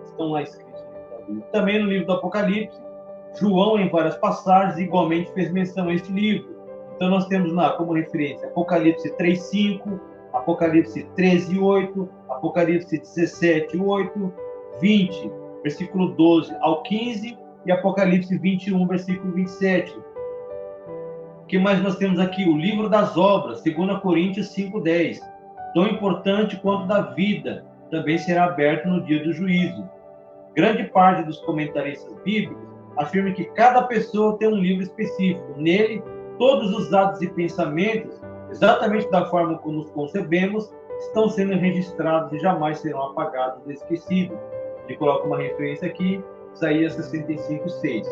estão lá escritos no livro da vida. Também no livro do Apocalipse, João, em várias passagens, igualmente fez menção a este livro. Então nós temos lá como referência Apocalipse 3:5, Apocalipse 13:8, Apocalipse 17:8, 20, versículo 12 ao 15, e Apocalipse 21, versículo 27. O que mais nós temos aqui? O livro das obras, 2 Coríntios 5:10. Tão importante quanto da vida, também será aberto no dia do juízo. Grande parte dos comentaristas bíblicos afirma que cada pessoa tem um livro específico. Nele, todos os atos e pensamentos, exatamente da forma como nos concebemos, estão sendo registrados e jamais serão apagados ou esquecidos. Ele coloca uma referência aqui, Isaías 65:6.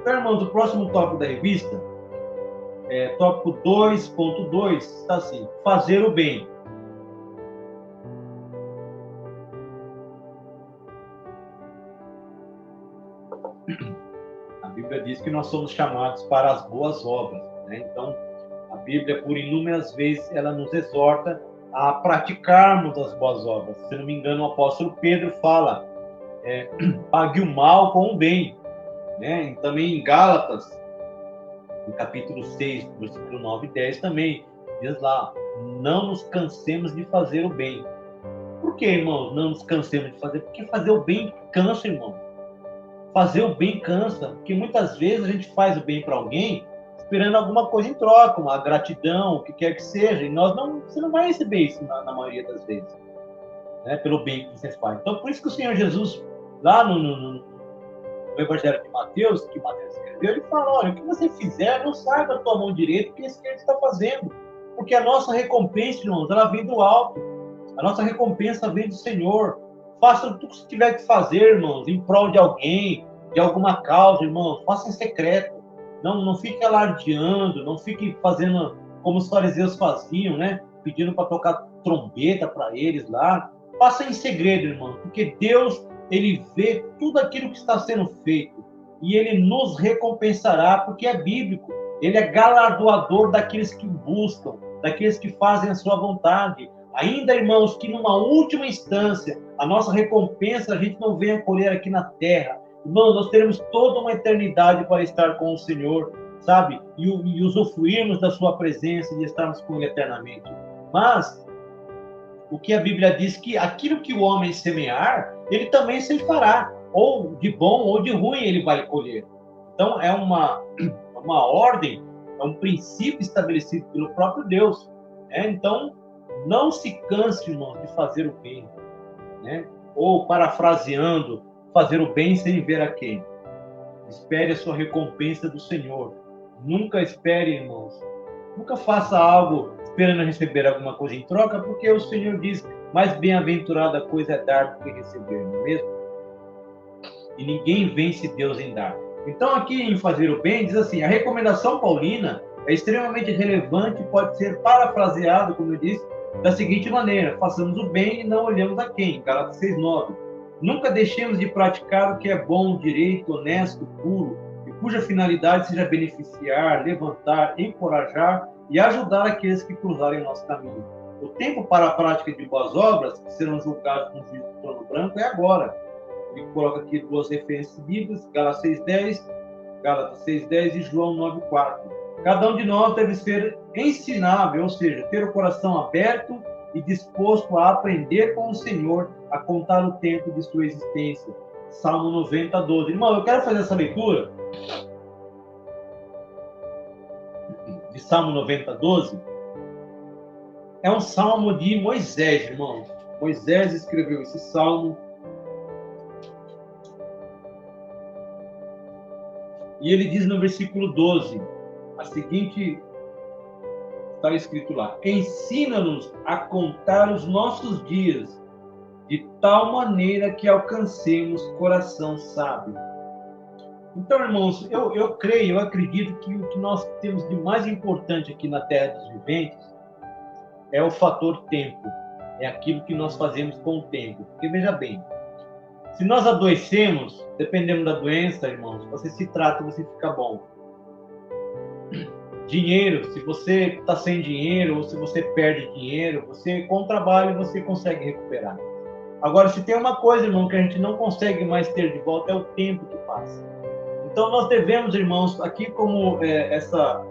Então, irmãos, o próximo tópico da revista, tópico 2.2, está assim: fazer o bem. A Bíblia diz que nós somos chamados para as boas obras, né? Então, a Bíblia, por inúmeras vezes, ela nos exorta a praticarmos as boas obras. Se não me engano, o apóstolo Pedro fala, pague o mal com o bem, né? E também em Gálatas, no capítulo 6, versículo 9 e 10, também diz lá, não nos cansemos de fazer o bem. Por que, irmãos, não nos cansemos de fazer? Porque fazer o bem cansa, irmão. Fazer o bem cansa, porque muitas vezes a gente faz o bem para alguém esperando alguma coisa em troca, uma gratidão, o que quer que seja, e você não vai receber isso na maioria das vezes, né, pelo bem que você faz. Então, por isso que o Senhor Jesus, lá no Evangelho de Mateus, que Mateus escreveu, ele fala, olha, o que você fizer, não saiba da tua mão direita o que a esquerda está fazendo, porque a nossa recompensa, irmãos, ela vem do alto, a nossa recompensa vem do Senhor. Faça tudo que você tiver que fazer, irmãos, em prol de alguém, de alguma causa, irmãos. Faça em secreto. Não fique alardeando, não fique fazendo como os fariseus faziam, né? Pedindo para tocar trombeta para eles lá. Faça em segredo, irmãos, porque Deus, ele vê tudo aquilo que está sendo feito e ele nos recompensará, porque é bíblico. Ele é galardoador daqueles que buscam, daqueles que fazem a sua vontade. Ainda, irmãos, que numa última instância, a nossa recompensa a gente não venha colher aqui na terra. Irmãos, nós teremos toda uma eternidade para estar com o Senhor, sabe? E usufruirmos da sua presença e estarmos com Ele eternamente. Mas, o que a Bíblia diz que aquilo que o homem semear, ele também ceifará. Ou de bom ou de ruim ele vai colher. Então, é uma ordem, é um princípio estabelecido pelo próprio Deus. Então, não se canse, irmãos, de fazer o bem, né? Ou, parafraseando, fazer o bem sem ver a quem. Espere a sua recompensa do Senhor. Nunca espere, irmãos. Nunca faça algo esperando receber alguma coisa em troca, porque o Senhor diz, mais bem-aventurada coisa é dar do que receber, não é mesmo? E ninguém vence Deus em dar. Então, aqui em fazer o bem, diz assim, a recomendação paulina é extremamente relevante e pode ser parafraseado, como eu disse, da seguinte maneira: façamos o bem e não olhamos a quem. Gálatas 6:9. Nunca deixemos de praticar o que é bom, direito, honesto, puro, e cuja finalidade seja beneficiar, levantar, encorajar e ajudar aqueles que cruzarem o nosso caminho. O tempo para a prática de boas obras, que serão julgados com juízo do trono branco, é agora. Ele coloca aqui duas referências bíblicas, Gálatas 6:10 e João 9:4. Cada um de nós deve ser ensinável, ou seja, ter o coração aberto e disposto a aprender com o Senhor, a contar o tempo de sua existência. Salmo 90:12. Irmão, eu quero fazer essa leitura de Salmo 90:12. É um salmo de Moisés, irmão. Moisés escreveu esse salmo. E ele diz no versículo 12, a seguinte, está escrito lá: ensina-nos a contar os nossos dias, de tal maneira que alcancemos coração sábio. Então, irmãos, eu creio, eu acredito que o que nós temos de mais importante aqui na Terra dos Viventes é o fator tempo. É aquilo que nós fazemos com o tempo. Porque, veja bem, se nós adoecemos, dependendo da doença, irmãos, você se trata e você fica bom. Dinheiro, se você está sem dinheiro ou se você perde dinheiro, você com o trabalho você consegue recuperar. Agora, se tem uma coisa, irmão, que a gente não consegue mais ter de volta, é o tempo que passa. Então, nós devemos, irmãos, aqui como essa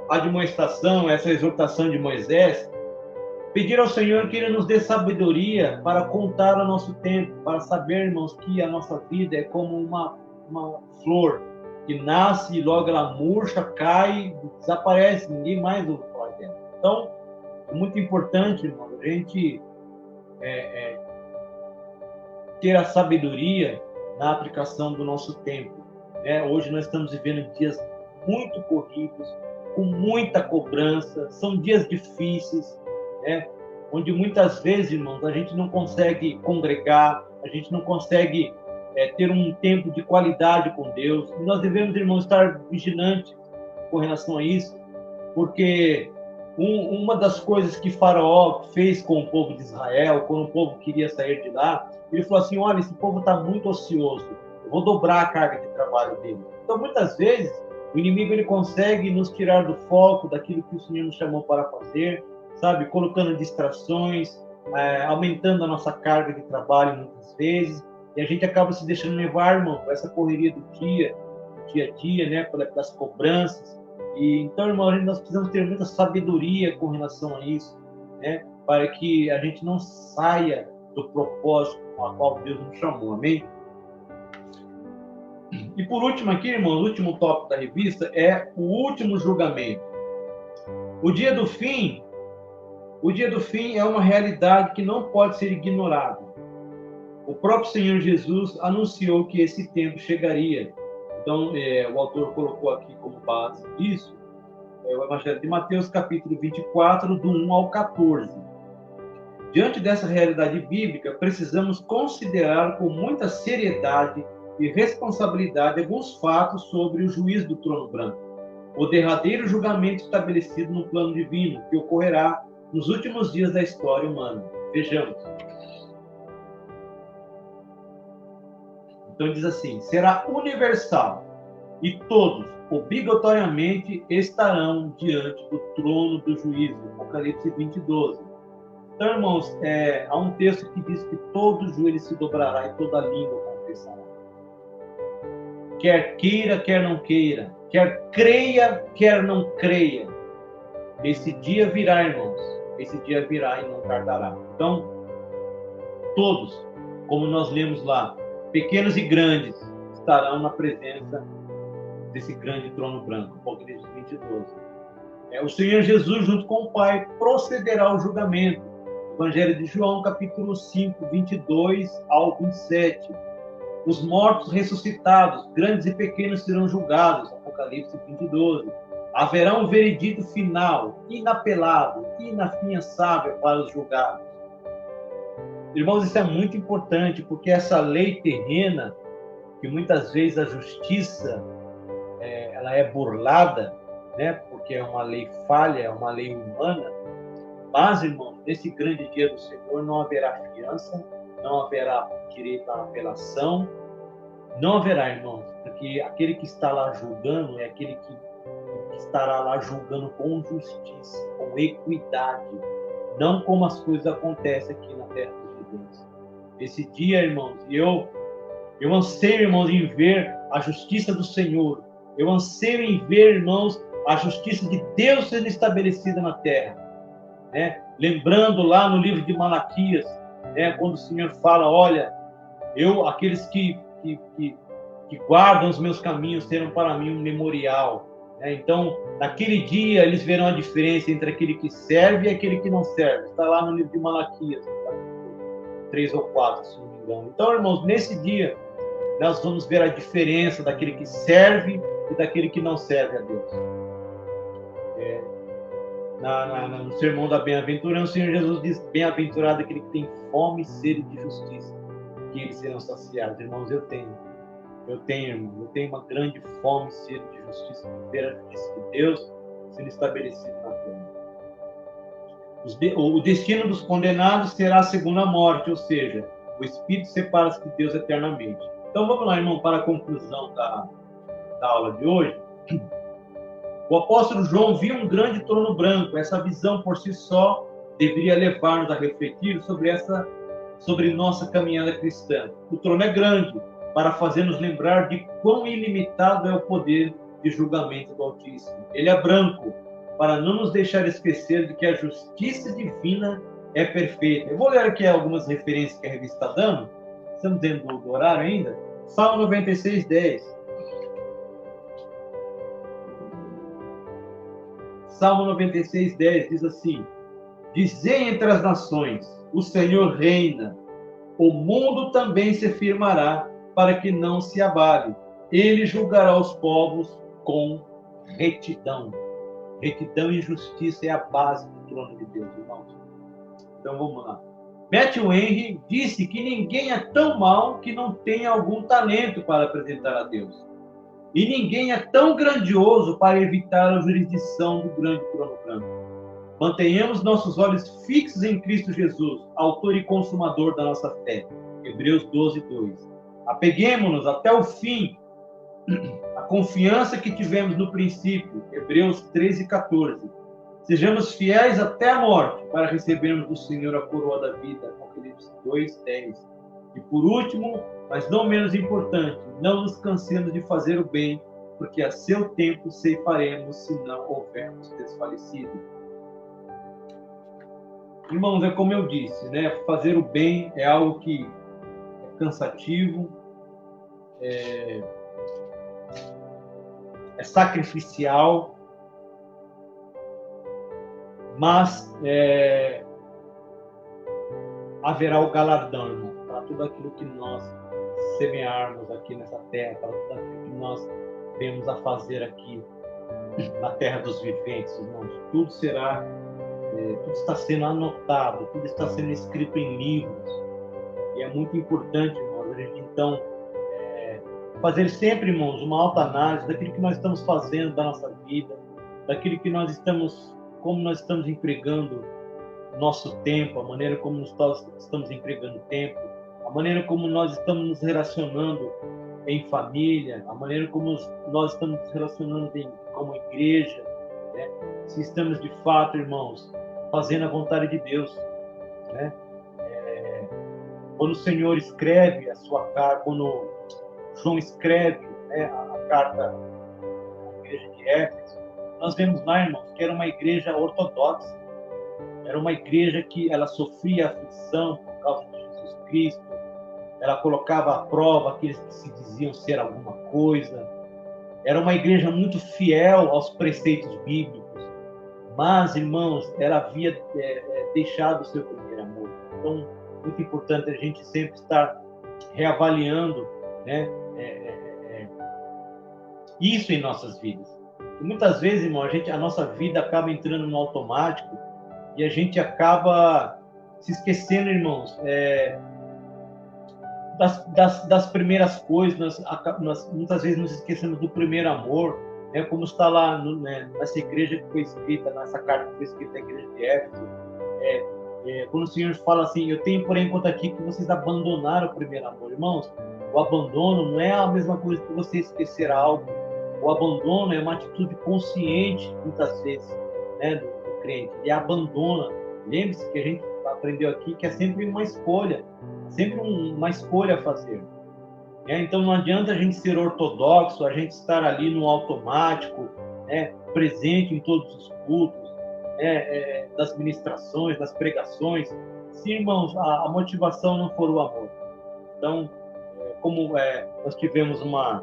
admoestação, essa exortação de Moisés, pedir ao Senhor que Ele nos dê sabedoria para contar o nosso tempo, para saber, irmãos, que a nossa vida é como uma flor que nasce e logo ela murcha, cai, desaparece, ninguém mais ouve falar dela. Então, é muito importante, irmão, a gente ter a sabedoria na aplicação do nosso tempo. Hoje nós estamos vivendo dias muito corridos, com muita cobrança, são dias difíceis, onde muitas vezes, irmãos, a gente não consegue congregar, a gente não consegue ter um tempo de qualidade com Deus. E nós devemos, irmãos, estar vigilantes com relação a isso, porque uma das coisas que Faraó fez com o povo de Israel, quando o povo queria sair de lá, ele falou assim: olha, esse povo está muito ocioso, eu vou dobrar a carga de trabalho dele. Então, muitas vezes, o inimigo ele consegue nos tirar do foco, daquilo que o Senhor nos chamou para fazer, sabe? Colocando distrações, aumentando a nossa carga de trabalho muitas vezes, e a gente acaba se deixando levar, irmão, por essa correria do dia a dia, pelas cobranças. E então, irmão, nós precisamos ter muita sabedoria com relação a isso, para que a gente não saia do propósito com o qual Deus nos chamou, amém? E por último aqui, irmão, o último tópico da revista é o último julgamento. O dia do fim é uma realidade que não pode ser ignorada. O próprio Senhor Jesus anunciou que esse tempo chegaria. Então, o autor colocou aqui como base disso o Evangelho de Mateus, capítulo 24, do 1 ao 14. Diante dessa realidade bíblica, precisamos considerar com muita seriedade e responsabilidade alguns fatos sobre o juízo do trono branco, o derradeiro julgamento estabelecido no plano divino, que ocorrerá nos últimos dias da história humana. Vejamos. Então diz assim: será universal e todos obrigatoriamente estarão diante do trono do juízo. Apocalipse 20:12. Então, irmãos, há um texto que diz que todo joelho se dobrará e toda língua confessará. Quer queira, quer não queira, quer creia, quer não creia. Esse dia virá, irmãos. Esse dia virá e não tardará. Então, todos, como nós lemos lá, pequenos e grandes, estarão na presença desse grande trono branco. Apocalipse 20:12. O Senhor Jesus, junto com o Pai, procederá ao julgamento. Evangelho de João, capítulo 5, 22 ao 27. Os mortos ressuscitados, grandes e pequenos, serão julgados. Apocalipse 20:12. Haverá um veredito final, inapelável, inafiançável para os julgados. Irmãos, isso é muito importante, porque essa lei terrena, que muitas vezes a justiça ela é burlada, porque é uma lei falha, é uma lei humana. Mas, irmãos, nesse grande dia do Senhor não haverá fiança, não haverá direito à apelação, não haverá, irmãos, porque aquele que está lá julgando é aquele que estará lá julgando com justiça, com equidade, não como as coisas acontecem aqui na terra dos judeus. Esse dia, irmãos, eu anseio, irmãos, em ver a justiça do Senhor. Eu anseio em ver, irmãos, a justiça de Deus sendo estabelecida na terra. Lembrando lá no livro de Malaquias, quando o Senhor fala: olha, aqueles que guardam os meus caminhos serão para mim um memorial. Então, naquele dia, eles verão a diferença entre aquele que serve e aquele que não serve. Está lá no livro de Malaquias, 3 ou 4, se não me engano. Então, irmãos, nesse dia, nós vamos ver a diferença daquele que serve e daquele que não serve a Deus. No sermão da bem-aventurança, o Senhor Jesus diz: bem-aventurado aquele que tem fome e sede de justiça, que eles serão saciados. Irmãos, eu tenho, irmão, eu tenho uma grande fome e sede de justiça, de ver a justiça de Deus sendo estabelecida na terra. O destino dos condenados será a segunda morte, ou seja, o Espírito separa-se de Deus eternamente. Então vamos lá, irmão, para a conclusão da aula de hoje. O apóstolo João viu um grande trono branco. Essa visão por si só deveria levar-nos a refletir sobre nossa caminhada cristã. O trono é grande para fazer-nos lembrar de quão ilimitado é o poder de julgamento do Altíssimo. Ele é branco para não nos deixar esquecer de que a justiça divina é perfeita. Eu vou ler aqui algumas referências que a revista está dando. Estamos dentro do horário ainda. Salmo 96, 10. Salmo 96, 10 diz assim: Dizei entre as nações, o Senhor reina, o mundo também se firmará, para que não se abale. Ele julgará os povos com retidão. Retidão e justiça é a base do trono de Deus, irmãos. Então vamos lá. Matthew Henry disse que ninguém é tão mau que não tenha algum talento para apresentar a Deus. E ninguém é tão grandioso para evitar a jurisdição do grande trono branco. Mantenhamos nossos olhos fixos em Cristo Jesus, autor e consumador da nossa fé. Hebreus 12, 2. Apeguemo-nos até o fim a confiança que tivemos no princípio. Hebreus 13, 14. Sejamos fiéis até a morte para recebermos do Senhor a coroa da vida. Apocalipse 2, 10. E por último, mas não menos importante, não nos cansemos de fazer o bem, porque a seu tempo ceifaremos se não houvermos desfalecido. Irmãos, é como eu disse, né? Fazer o bem é algo que é cansativo, é sacrificial, mas haverá o galardão, irmão, para tudo aquilo que nós semearmos aqui nessa terra, para tudo aquilo que nós vemos a fazer aqui na terra dos viventes, irmãos. Tudo está sendo anotado, tudo está sendo escrito em livros. E é muito importante, irmãos, a gente então fazer sempre, irmãos, uma autoanálise daquilo que nós estamos fazendo da nossa vida, daquilo que como nós estamos empregando nosso tempo, a maneira como nós estamos empregando tempo, a maneira como nós estamos nos relacionando em família, a maneira como nós estamos nos relacionando como igreja, né? Se estamos de fato, irmãos, fazendo a vontade de Deus, né? Quando o Senhor escreve a sua carta, quando João escreve, né, a carta à igreja de Éfeso, nós vemos lá, irmãos, que era uma igreja ortodoxa, era uma igreja que ela sofria aflição por causa de Jesus Cristo, ela colocava à prova aqueles que se diziam ser alguma coisa, era uma igreja muito fiel aos preceitos bíblicos, mas, irmãos, ela havia deixado o seu primeiro amor. Então, muito importante a gente sempre estar reavaliando, né, isso em nossas vidas. E muitas vezes, irmão, a nossa vida acaba entrando no automático e a gente acaba se esquecendo, irmãos, das primeiras coisas. Nós muitas vezes nos esquecemos do primeiro amor, né, como está lá nessa igreja que foi escrita, nessa carta que foi escrita à igreja de Éfeso. Quando o Senhor fala assim: eu tenho, porém, conta aqui que vocês abandonaram o primeiro amor. Irmãos, o abandono não é a mesma coisa que você esquecer algo. O abandono é uma atitude consciente, muitas vezes, né, do crente. Ele abandona. Lembre-se que a gente aprendeu aqui que é sempre uma escolha, sempre uma escolha a fazer. Então não adianta a gente ser ortodoxo, a gente estar ali no automático, né, presente em todos os cultos, das ministrações, das pregações, se, irmãos, a motivação não for o amor. Então, como nós tivemos uma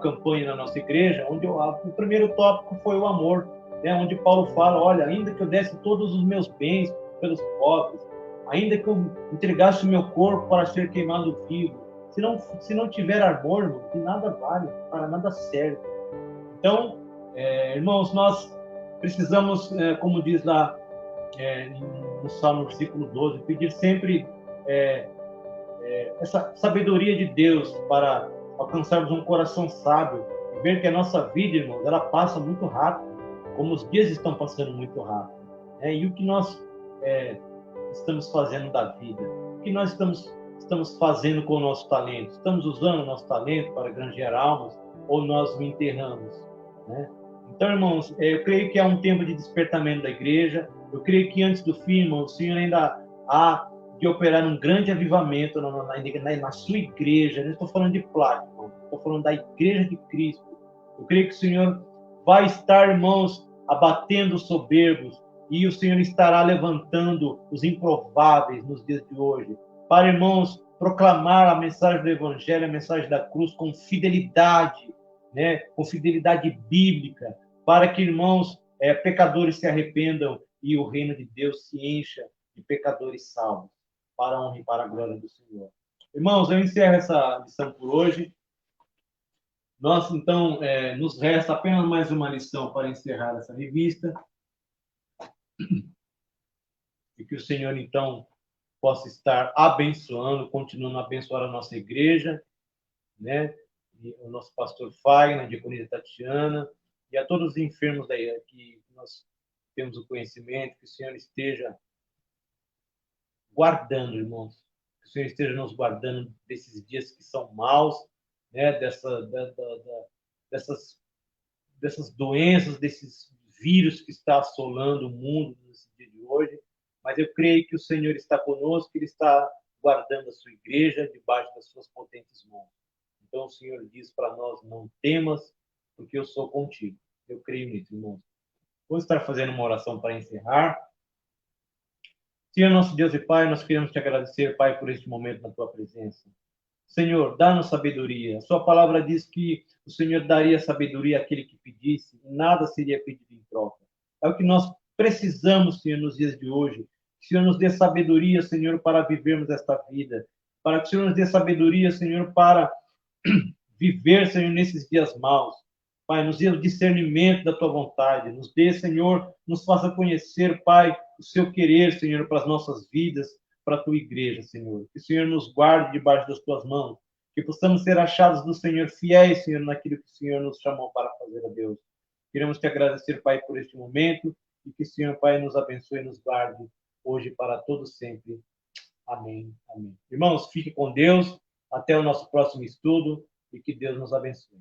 campanha na nossa igreja, onde o primeiro tópico foi o amor, né, onde Paulo fala: olha, ainda que eu desse todos os meus bens pelos pobres, ainda que eu entregasse o meu corpo para ser queimado vivo, se não tiver amor, irmão, de nada vale, para nada serve. Então, irmãos, nós precisamos, como diz lá no Salmo, versículo 12, pedir sempre essa sabedoria de Deus para alcançarmos um coração sábio e ver que a nossa vida, irmãos, ela passa muito rápido, como os dias estão passando muito rápido. E o que nós estamos fazendo da vida? O que nós estamos fazendo com o nosso talento? Estamos usando o nosso talento para granjear almas ou nós o enterramos, né? Então, irmãos, eu creio que é um tempo de despertamento da igreja. Eu creio que antes do fim, irmão, o Senhor ainda há de operar um grande avivamento na sua igreja. Eu não estou falando de plástico, irmão. Estou falando da igreja de Cristo. Eu creio que o Senhor vai estar, irmãos, abatendo os soberbos, e o Senhor estará levantando os improváveis nos dias de hoje, para, irmãos, proclamar a mensagem do Evangelho, a mensagem da cruz com fidelidade, né? Com fidelidade bíblica, para que, irmãos, pecadores se arrependam e o reino de Deus se encha de pecadores salvos, para a honra e para a glória do Senhor. Irmãos, eu encerro essa lição por hoje. Nós, então, nos resta apenas mais uma lição para encerrar essa revista. E que o Senhor, então, possa estar abençoando, continuando a abençoar a nossa igreja, né? E o nosso pastor Fagner, a diaconisa Tatiana, e a todos os enfermos daí que nós temos o conhecimento, que o Senhor esteja guardando, irmãos. Que o Senhor esteja nos guardando desses dias que são maus, né? Dessas doenças, desses vírus que está assolando o mundo nesse dia de hoje. Mas eu creio que o Senhor está conosco, que Ele está guardando a sua igreja debaixo das suas potentes mãos. Então o Senhor diz para nós: não temas, porque eu sou contigo. Eu creio nisso, irmãos. Vou estar fazendo uma oração para encerrar. Senhor, nosso Deus e Pai, nós queremos te agradecer, Pai, por este momento na tua presença. Senhor, dá-nos sabedoria. A sua palavra diz que o Senhor daria sabedoria àquele que pedisse, e nada seria pedido em troca. É o que nós precisamos, Senhor, nos dias de hoje. Que o Senhor nos dê sabedoria, Senhor, para vivermos esta vida. Para que o Senhor nos dê sabedoria, Senhor, para viver, Senhor, nesses dias maus. Pai, nos dê o discernimento da tua vontade. Nos dê, Senhor, nos faça conhecer, Pai, o seu querer, Senhor, para as nossas vidas, para a tua igreja, Senhor. Que o Senhor nos guarde debaixo das tuas mãos. Que possamos ser achados do Senhor fiéis, Senhor, naquilo que o Senhor nos chamou para fazer, a Deus. Queremos te agradecer, Pai, por este momento e que o Senhor, Pai, nos abençoe e nos guarde hoje para todos sempre. Amém. Amém. Irmãos, fique com Deus. Até o nosso próximo estudo e que Deus nos abençoe.